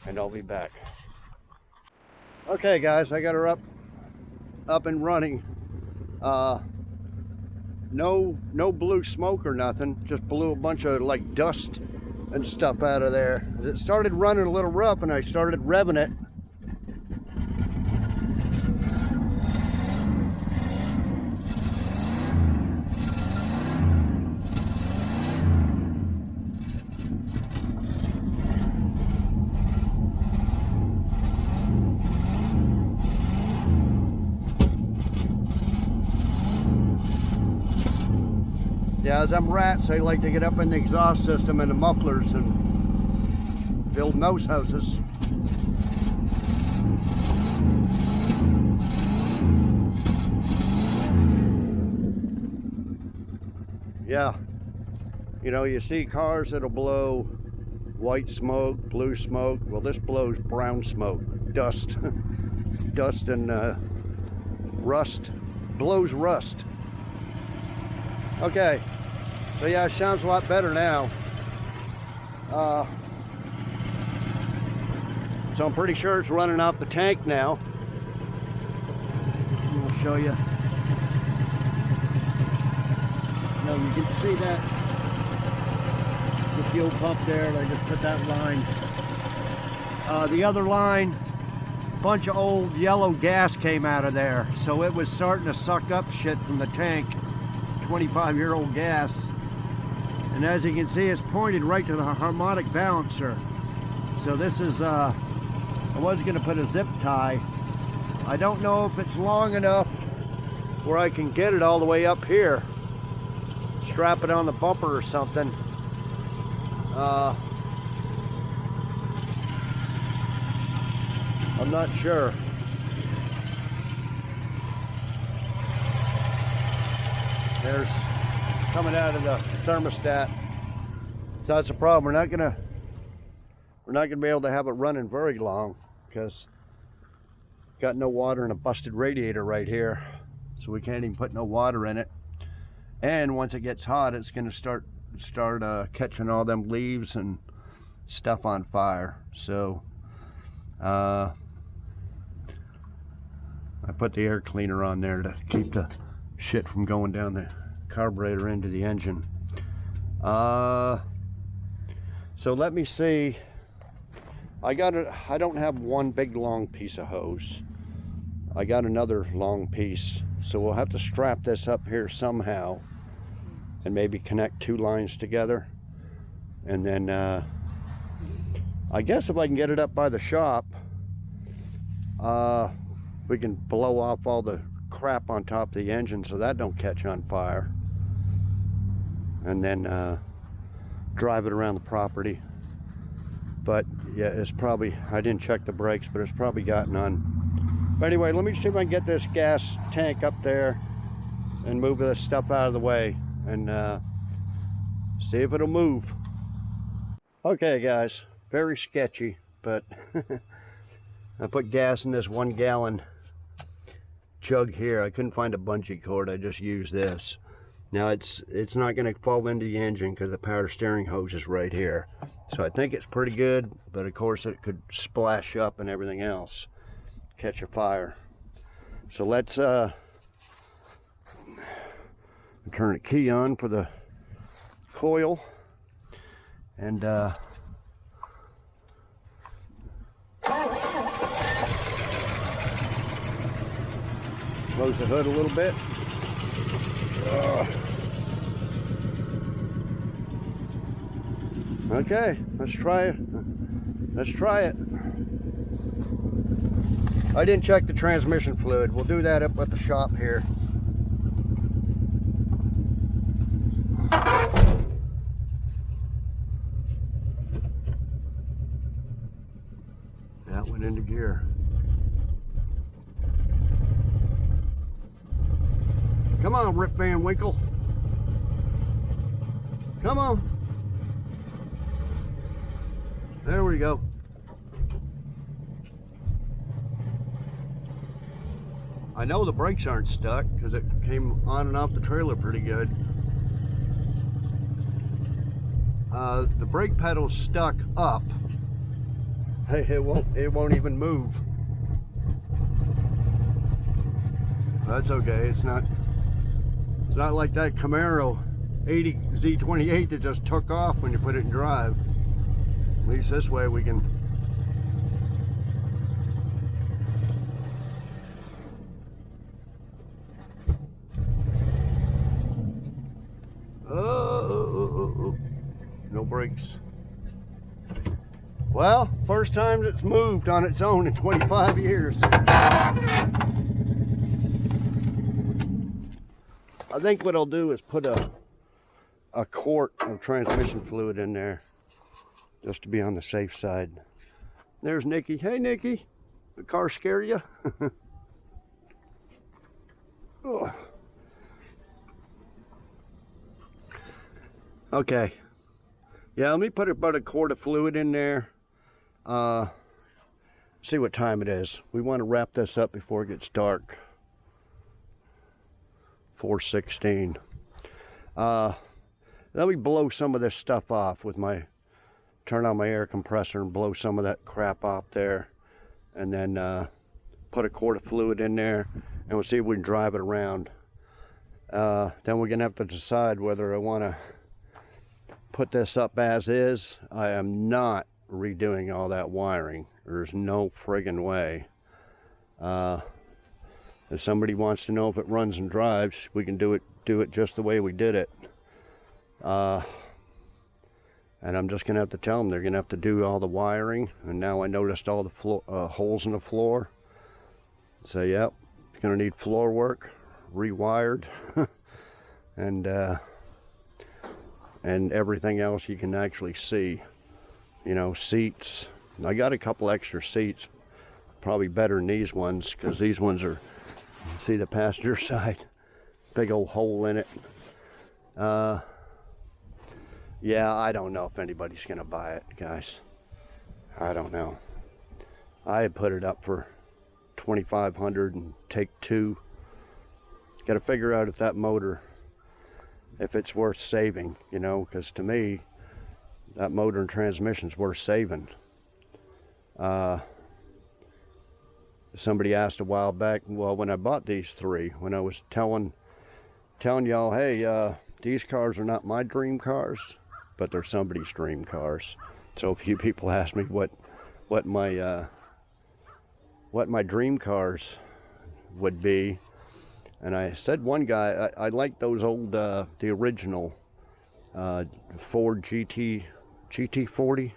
and I'll be back. Okay guys, I got her up and running. No blue smoke or nothing, just blew a bunch of like dust and stuff out of there. It started running a little rough and I started revving it. Yeah, as them rats, they like to get up in the exhaust system and the mufflers and build nose houses. Yeah, you know, you see cars that'll blow white smoke, blue smoke. Well, this blows brown smoke, dust, dust and rust, blows rust. Okay. So yeah, it sounds a lot better now. So I'm pretty sure it's running off the tank now. I'll show you. Now you can see that. It's a fuel pump there. I just put that line. The other line, a bunch of old yellow gas came out of there. So it was starting to suck up shit from the tank. 25-year-old gas. And as you can see, it's pointed right to the harmonic balancer. So this is, I was going to put a zip tie. I don't know if it's long enough where I can get it all the way up here. Strap it on the bumper or something. I'm not sure. There's coming out of the thermostat. So that's the problem. We're not gonna be able to have it running very long because got no water and a busted radiator right here, so we can't even put no water in it. And once it gets hot, it's gonna start catching all them leaves and stuff on fire. So I put the air cleaner on there to keep the shit from going down the carburetor into the engine. So let me see. I don't have one big long piece of hose. I got another long piece, so we'll have to strap this up here somehow and maybe connect two lines together, and then I guess if I can get it up by the shop, we can blow off all the crap on top of the engine so that don't catch on fire, and then drive it around the property. But yeah, it's probably, I didn't check the brakes, but it's probably gotten on. But anyway, let me see if I can get this gas tank up there and move this stuff out of the way and see if it'll move. Okay guys, very sketchy, but I put gas in this 1 gallon jug here. I couldn't find a bungee cord, I just used this. Now it's not going to fall into the engine because the power steering hose is right here. So I think it's pretty good, but of course it could splash up and everything else, catch a fire. So let's turn the key on for the coil and close the hood a little bit. Okay, let's try it. Let's try it. I didn't check the transmission fluid. We'll do that up at the shop here. That went into gear. Come on, Rip Van Winkle. Come on. There we go. I know the brakes aren't stuck because it came on and off the trailer pretty good. The brake pedal's stuck up. Hey, it won't even move. That's okay. It's not like that Camaro 80 Z28 that just took off when you put it in drive. At least this way we can. Oh, no brakes. Well, first time it's moved on its own in 25 years. I think what I'll do is put a quart of transmission fluid in there just to be on the safe side. There's Nikki. Hey, Nikki. The car scare you? Oh. Okay. Yeah, let me put about a quart of fluid in there. See what time it is. We want to wrap this up before it gets dark. 4:16. Let me blow some of this stuff off with turn on my air compressor and blow some of that crap off there, and then put a quart of fluid in there, and we'll see if we can drive it around. Then we're gonna have to decide whether I want to put this up as is. I am not redoing all that wiring. There's no friggin' way. If somebody wants to know if it runs and drives, we can do it just the way we did it. And I'm just gonna have to tell them they're gonna have to do all the wiring. And now I noticed all the holes in the floor. So yep, it's gonna need floor work, rewired, and everything else you can actually see. You know, seats. I got a couple extra seats, probably better than these ones, because these ones are, see the passenger side, big old hole in it. Yeah, I don't know if anybody's gonna buy it, guys. I don't know. I had put it up for $2,500 and take two. Got to figure out if that motor, if it's worth saving, you know, because to me, that motor and transmission's worth saving. Somebody asked a while back, well, when I bought these three, when I was telling y'all, hey, these cars are not my dream cars, but they're somebody's dream cars. So a few people asked me what my dream cars would be, and I said one guy, I like those old the original Ford GT40,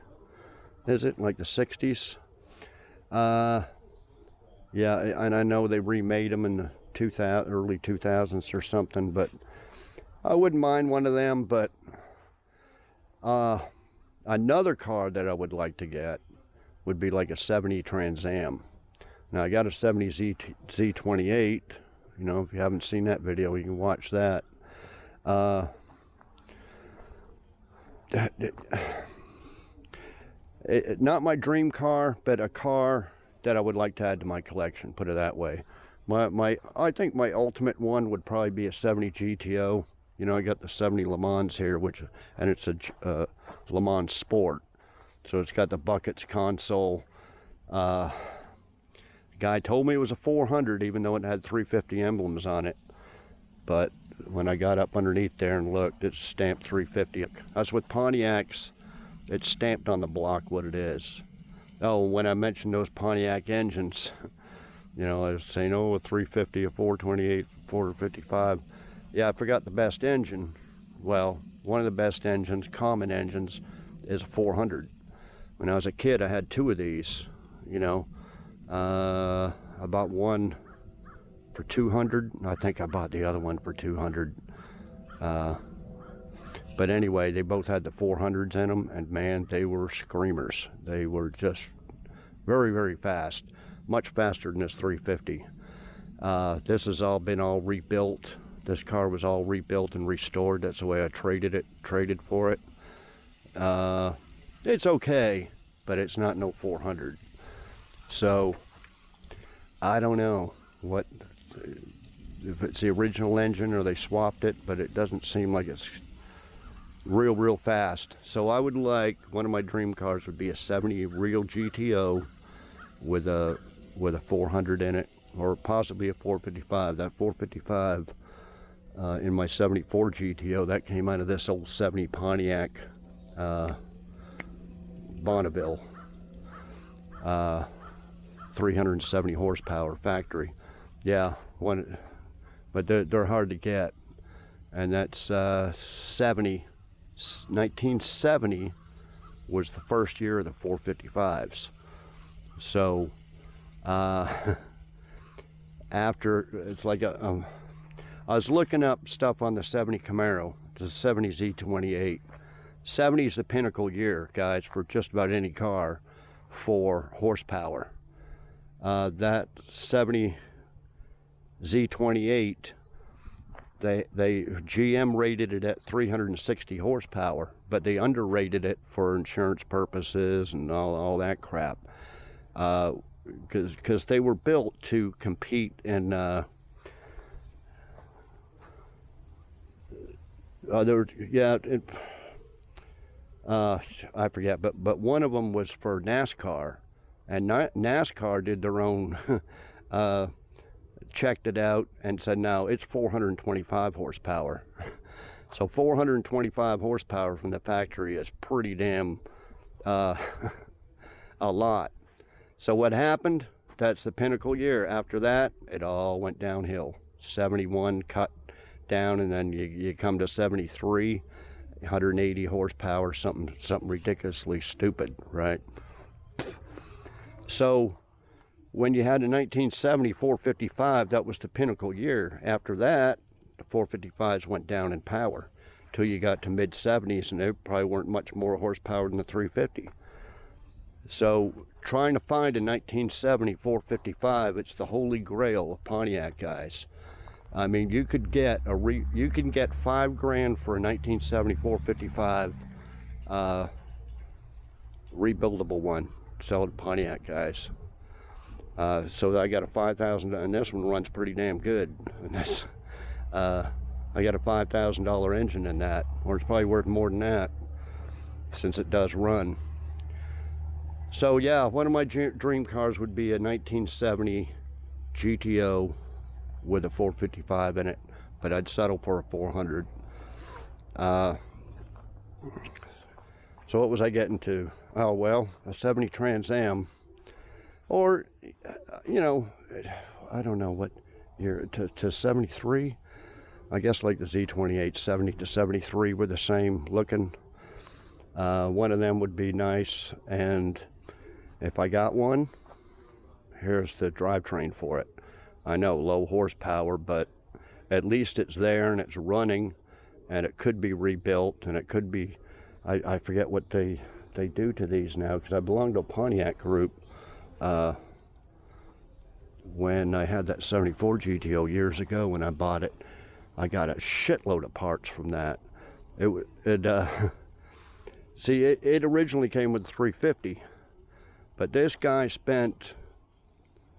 is it, like the 60s? Yeah, and I know they remade them in the early 2000s or something, but I wouldn't mind one of them. But another car that I would like to get would be like a 70 Trans Am. Now I got a 70 Z28. You know, if you haven't seen that video, you can watch that. Not my dream car, but a car that I would like to add to my collection, put it that way. I think my ultimate one would probably be a 70 GTO. You know, I got the 70 Lemans here, and it's a Le Mans Sport. So it's got the buckets, console. The guy told me it was a 400, even though it had 350 emblems on it. But when I got up underneath there and looked, it's stamped 350. That's with Pontiacs. It's stamped on the block what it is. Oh, when I mentioned those Pontiac engines, you know, I was saying, oh, a 350, a 428, 455. Yeah, I forgot the best engine. Well, one of the best engines, common engines, is a 400. When I was a kid, I had two of these, you know. I bought one for 200. I think I bought the other one for 200. But anyway, they both had the 400s in them, and man, they were screamers. They were just very, very fast, much faster than this 350. This has all been rebuilt. This car was all rebuilt and restored. That's the way I traded for it. It's okay, but it's not no 400. So I don't know if it's the original engine or they swapped it, but it doesn't seem like it's real fast. So I would like, one of my dream cars would be a 70 real GTO with a 400 in it, or possibly a 455. That 455 in my 74 GTO, that came out of this old 70 Pontiac Bonneville, 370 horsepower factory. Yeah, one, but they're hard to get, and that's 1970 was the first year of the 455s. So after, it's like I was looking up stuff on the 70 Camaro, the 70 Z28. 70 is the pinnacle year, guys, for just about any car for horsepower. That 70 Z28, they GM rated it at 360 horsepower, but they underrated it for insurance purposes and all that crap. Because they were built to compete in I forget, but one of them was for NASCAR, and NASCAR did their own checked it out and said, no, it's 425 horsepower. So 425 horsepower from the factory is pretty damn a lot. So what happened? That's the pinnacle year. After that, it all went downhill. 71 cut down, and then you come to 73, 180 horsepower, something ridiculously stupid, right? So when you had a 1970 455, that was the pinnacle year. After that, the 455s went down in power till you got to mid 70s, and they probably weren't much more horsepower than the 350. So trying to find a 1970 455, it's the holy grail of Pontiac guys. I mean, you could get you can get $5 grand for a 1970 455 rebuildable one. Sell it to Pontiac guys. So I got a $5,000, and this one runs pretty damn good. And that's, I got a $5,000 engine in that, or it's probably worth more than that, since it does run. So yeah, one of my dream cars would be a 1970 GTO with a 455 in it, but I'd settle for a 400. So what was I getting to? Oh well, a 70 Trans Am, or you know, I don't know what year to 73. I guess like the Z28, 70 to 73 were the same looking. One of them would be nice, and if I got one, here's the drivetrain for it. I know, low horsepower, but at least it's there and it's running, and it could be rebuilt, and it could be, I forget what they do to these now, because I belonged to a Pontiac group when I had that 74 GTO years ago. When I bought it, I got a shitload of parts from that. See, it originally came with 350, but this guy spent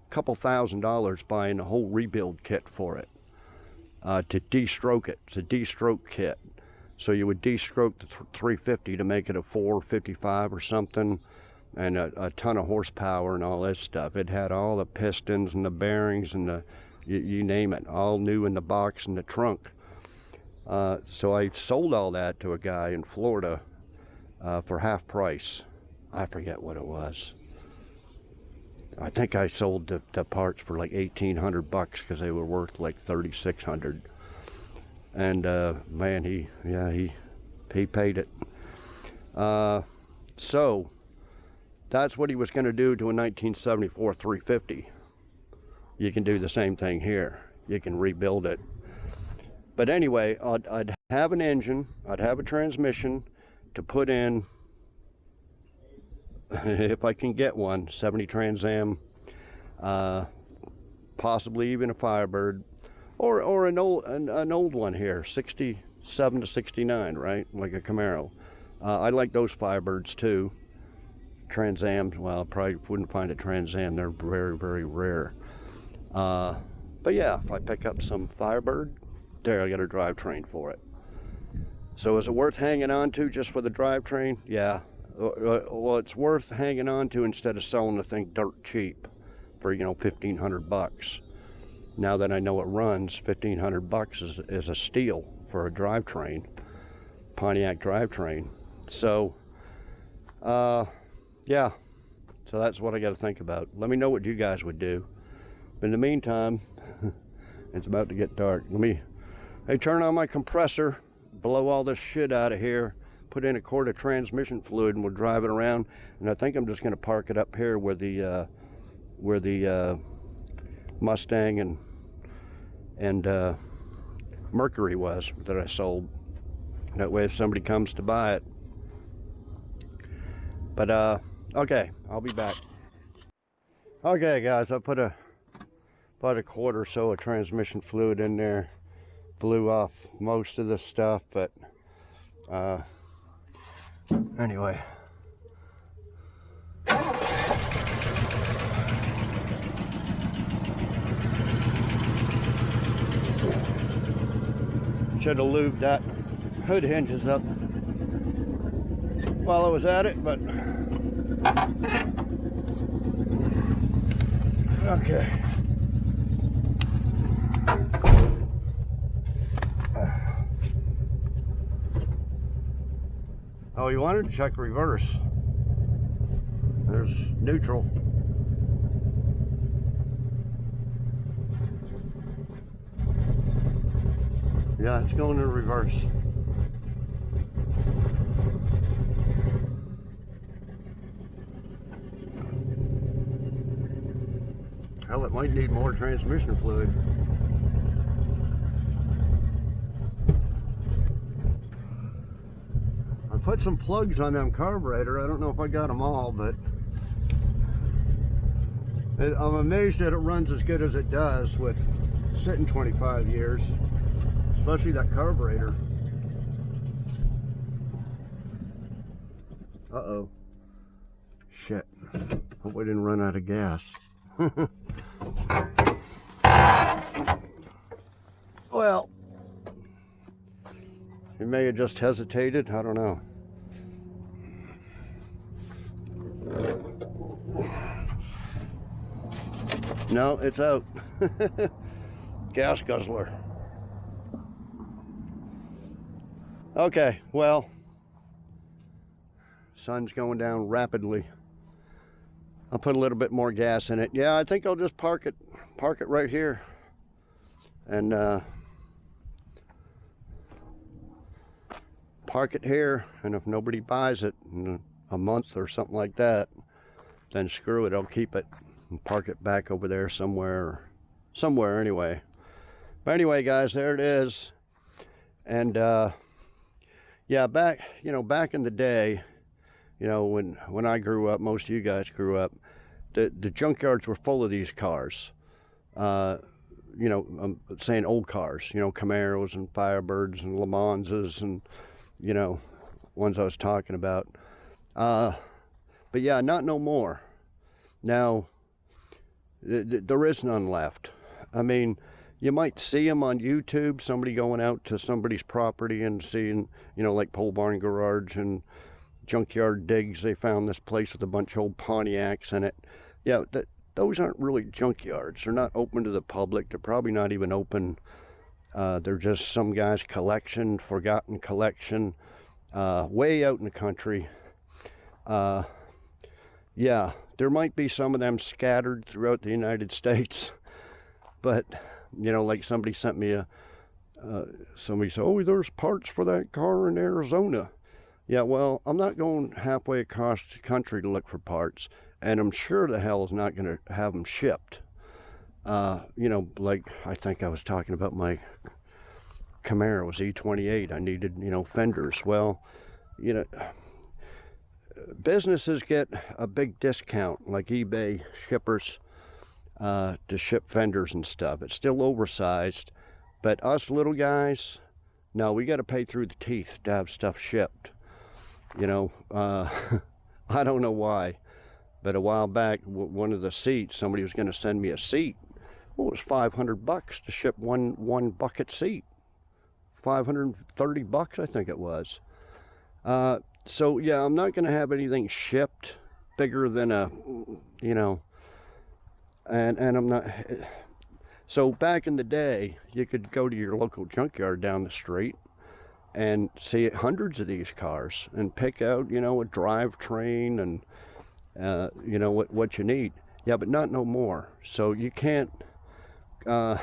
a couple $1,000 buying a whole rebuild kit for it, to de-stroke it. It's a de-stroke kit. So you would de-stroke the 350 to make it a 455 or something, and a ton of horsepower and all this stuff. It had all the pistons and the bearings and the, you name it, all new in the box and the trunk. So I sold all that to a guy in Florida for half price. I forget what it was. I think I sold the parts for like $1,800 because they were worth like $3,600. And man, he paid it. So that's what he was going to do to a 1974 350. You can do the same thing here. You can rebuild it. But anyway, I'd have an engine, I'd have a transmission to put in, if I can get one, 70 Trans Am, possibly even a Firebird, or an old one here, 67 to 69, right, like a Camaro. I like those Firebirds too. Trans Ams, well, probably wouldn't find a Trans Am. They're very, very rare. But yeah, if I pick up some Firebird, there, I got a drivetrain for it. So is it worth hanging on to just for the drivetrain? Yeah. Well, it's worth hanging on to instead of selling the thing dirt cheap for, you know, 1,500 bucks. Now that I know it runs, 1,500 bucks is a steal for a drivetrain, Pontiac drivetrain. So, yeah. So that's what I got to think about. Let me know what you guys would do. But in the meantime, it's about to get dark. Hey, turn on my compressor, blow all this shit out of here, put in a quart of transmission fluid, and we'll drive it around. And I think I'm just going to park it up here where the Mustang and Mercury was that I sold. That way, if somebody comes to buy it. But okay, I'll be back. Okay, guys, I put about a quart or so of transmission fluid in there. Blew off most of the stuff, but anyway. Should have lubed that hood hinges up while I was at it, but okay. Oh, you wanted to check reverse. There's neutral. Yeah, it's going in reverse. Hell, it might need more transmission fluid. I put some plugs on them carburetor. I don't know if I got them all, but I'm amazed that it runs as good as it does with sitting 25 years. Especially that carburetor. Uh-oh. Shit. Hope we didn't run out of gas. Well, he may have just hesitated. I don't know. No, it's out. Gas guzzler. Okay, well, sun's going down rapidly. I'll put a little bit more gas in it. Yeah, I think I'll just park it right here, and park it here. And if nobody buys it in a month or something like that, then screw it. I'll keep it and park it back over there somewhere anyway. But anyway, guys, there it is, and yeah, back in the day, you know, when I grew up, most of you guys grew up, the junkyards were full of these cars. You know, I'm saying old cars, you know, Camaros and Firebirds and Lemanses and, you know, ones I was talking about. But yeah, not no more. Now, there is none left. I mean, you might see them on YouTube, somebody going out to somebody's property and seeing, you know, like Pole Barn Garage and Junkyard Digs. They found this place with a bunch of old Pontiacs in it. Yeah, those aren't really junkyards. They're not open to the public. They're probably not even open. They're just some guy's collection, forgotten collection, way out in the country. Yeah, there might be some of them scattered throughout the United States, but you know, like somebody sent me somebody said, oh, there's parts for that car in Arizona. Yeah, well, I'm not going halfway across the country to look for parts, and I'm sure the hell is not going to have them shipped. You know, like I think I was talking about my Camaro E28. I needed, you know, fenders. Well, you know, businesses get a big discount, like eBay shippers, to ship fenders and stuff. It's still oversized, but us little guys, no, we got to pay through the teeth to have stuff shipped. You know, I don't know why, but a while back, one of the seats, somebody was going to send me a seat. Well, it was $500 to ship one bucket seat. $530, I think it was. So yeah, I'm not going to have anything shipped bigger than a, you know, and I'm not. So back in the day, you could go to your local junkyard down the street and see hundreds of these cars and pick out, you know, a drivetrain and, you know, what you need. Yeah, but not no more. So you can't, you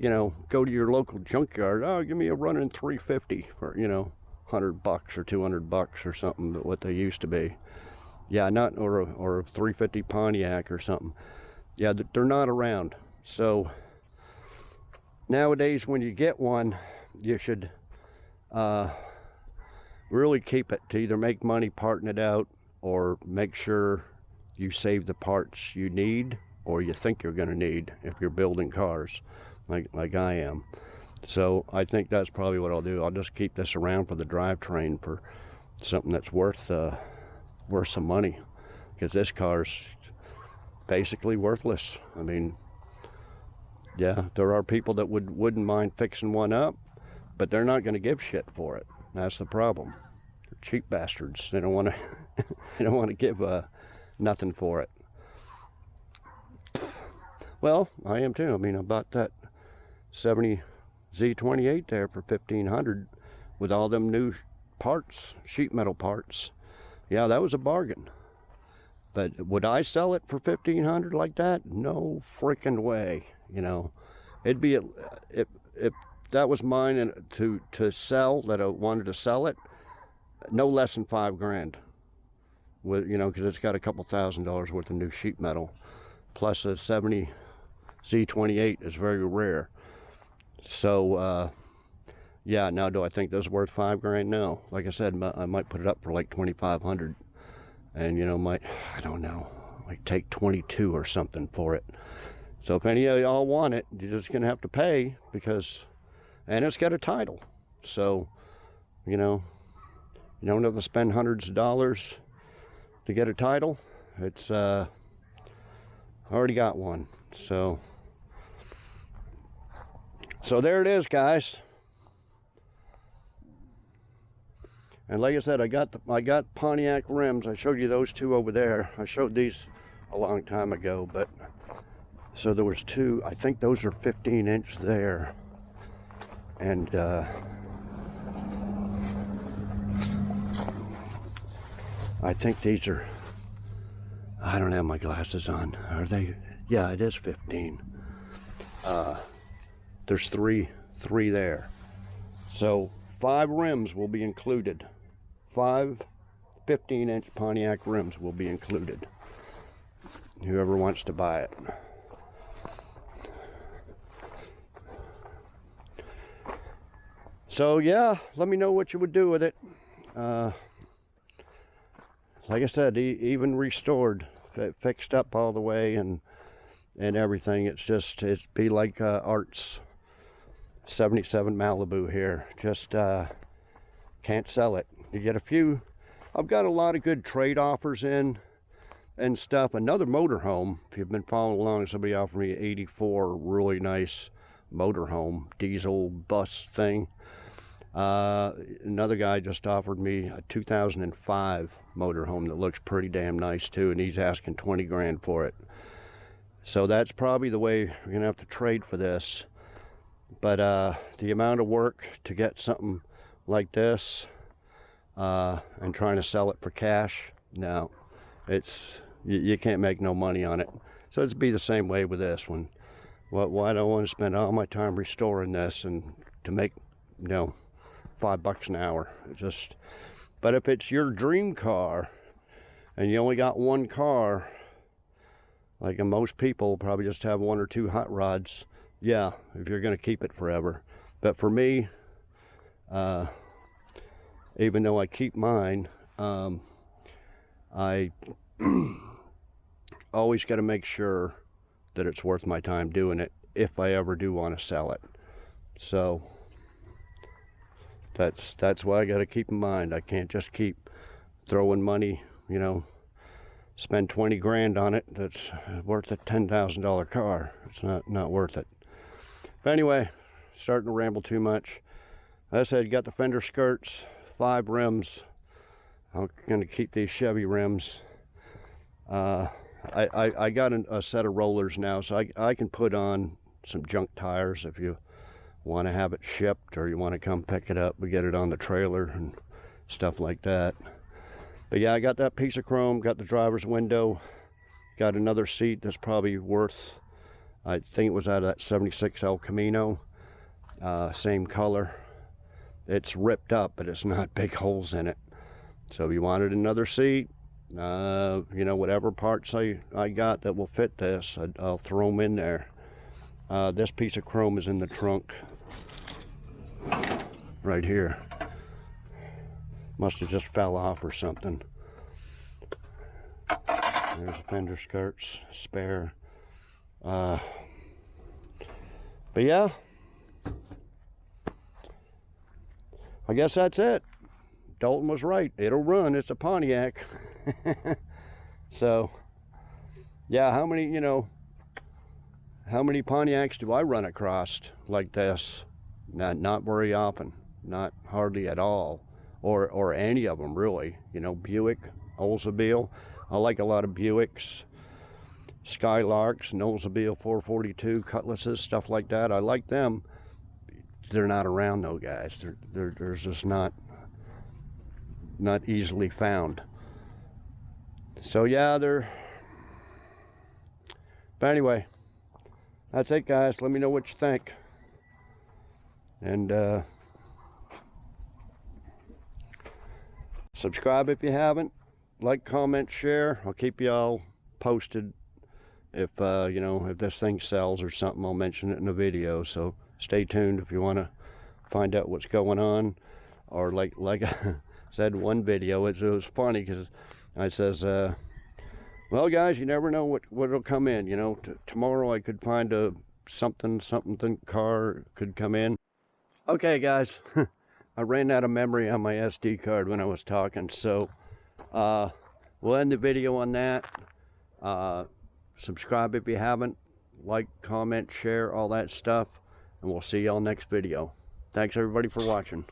know, go to your local junkyard. Oh, give me a running 350 for, you know, $100 or $200 or something, what they used to be. Yeah, not, or a 350 Pontiac or something. Yeah, they're not around. So nowadays, when you get one, you should really keep it to either make money parting it out, or make sure you save the parts you need or you think you're going to need if you're building cars like I am. So I think that's probably what I'll do. I'll just keep this around for the drivetrain, for something that's worth some money, because this car's basically worthless. I mean, yeah, there are people that wouldn't mind fixing one up, but they're not going to give shit for it. That's the problem. They're cheap bastards. They don't want to they don't want to give nothing for it. Well, I am too. I mean, I bought that 70 Z28 there for $1,500 with all them new parts, sheet metal parts. Yeah, that was a bargain. But would I sell it for $1,500 like that? No freaking way. You know, it'd be if that was mine and to sell, that I wanted to sell it, no less than $5,000. With, you know, because it's got a couple $1,000s worth of new sheet metal, plus a 70 Z28 is very rare. So yeah, now do I think those are worth $5,000? No. Like I said, I might put it up for like $2,500, and you know, I don't know, like take 22 or something for it. So if any of y'all want it, you're just gonna have to pay, because, and it's got a title. So, you know, you don't have to spend hundreds of dollars to get a title. It's I already got one. So there it is, guys. And like I said, I got Pontiac rims. I showed you those two over there. I showed these a long time ago, but so there was two. I think those are 15-inch there, and I think these are, I don't have my glasses on. Are they? Yeah, it is 15. There's three there. So 5 rims will be included. 5 15-inch Pontiac rims will be included. Whoever wants to buy it. So yeah, let me know what you would do with it. Like I said, even restored, fixed up all the way and everything. It'd be like Art's 77 Malibu here. Just can't sell it. You get a few. I've got a lot of good trade offers in and stuff. Another motorhome, if you've been following along, somebody offered me an 84 really nice motorhome diesel bus thing. Another guy just offered me a 2005 motorhome that looks pretty damn nice too, and he's asking 20 grand for it. So that's probably the way we're gonna have to trade for this. But the amount of work to get something like this and trying to sell it for cash, no, you can't make no money on it. So it'd be the same way with this one. Why do I want to spend all my time restoring this and to make, you know, $5 an hour? But if it's your dream car and you only got one car, like most people probably just have 1 or 2 hot rods, yeah, if you're going to keep it forever. But for me, even though I keep mine, I always got to make sure that it's worth my time doing it if I ever do want to sell it. So that's why I got to keep in mind. I can't just keep throwing money, you know, spend 20 grand on it that's worth a $10,000 car. It's not worth it. But anyway, starting to ramble too much. As I said, got the fender skirts, 5 rims. I'm going to keep these Chevy rims. I got a set of rollers now, so I can put on some junk tires if you want to have it shipped, or you want to come pick it up. We get it on the trailer and stuff like that. But yeah, I got that piece of chrome, got the driver's window, got another seat that's probably worth, I think it was out of that 76 El Camino, same color. It's ripped up, but it's not big holes in it. So if you wanted another seat, you know, whatever parts I got that will fit this, I'll throw them in there. This piece of chrome is in the trunk right here. Must have just fell off or something. There's the fender skirts, spare. But yeah, I guess that's it. Dalton was right. It'll run. It's a Pontiac. So, yeah, how many Pontiacs do I run across like this? Not very often. Not hardly at all. Or any of them, really. You know, Buick, Oldsmobile. I like a lot of Buicks, Skylarks, and Oldsmobile 442, Cutlasses, stuff like that. I like them. They're not around though, guys. They're just not easily found. So yeah, but anyway, that's it, guys. Let me know what you think. And subscribe if you haven't. Like, comment, share. I'll keep you all posted if you know, if this thing sells or something. I'll mention it in a video, so stay tuned if you want to find out what's going on. Or like I said one video, it was funny because I says, well guys, you never know what'll come in. You know, tomorrow I could find a something car could come in. Okay guys, I ran out of memory on my SD card when I was talking, so we'll end the video on that. Subscribe if you haven't. Like, comment, share, all that stuff, and we'll see y'all next video. Thanks everybody for watching.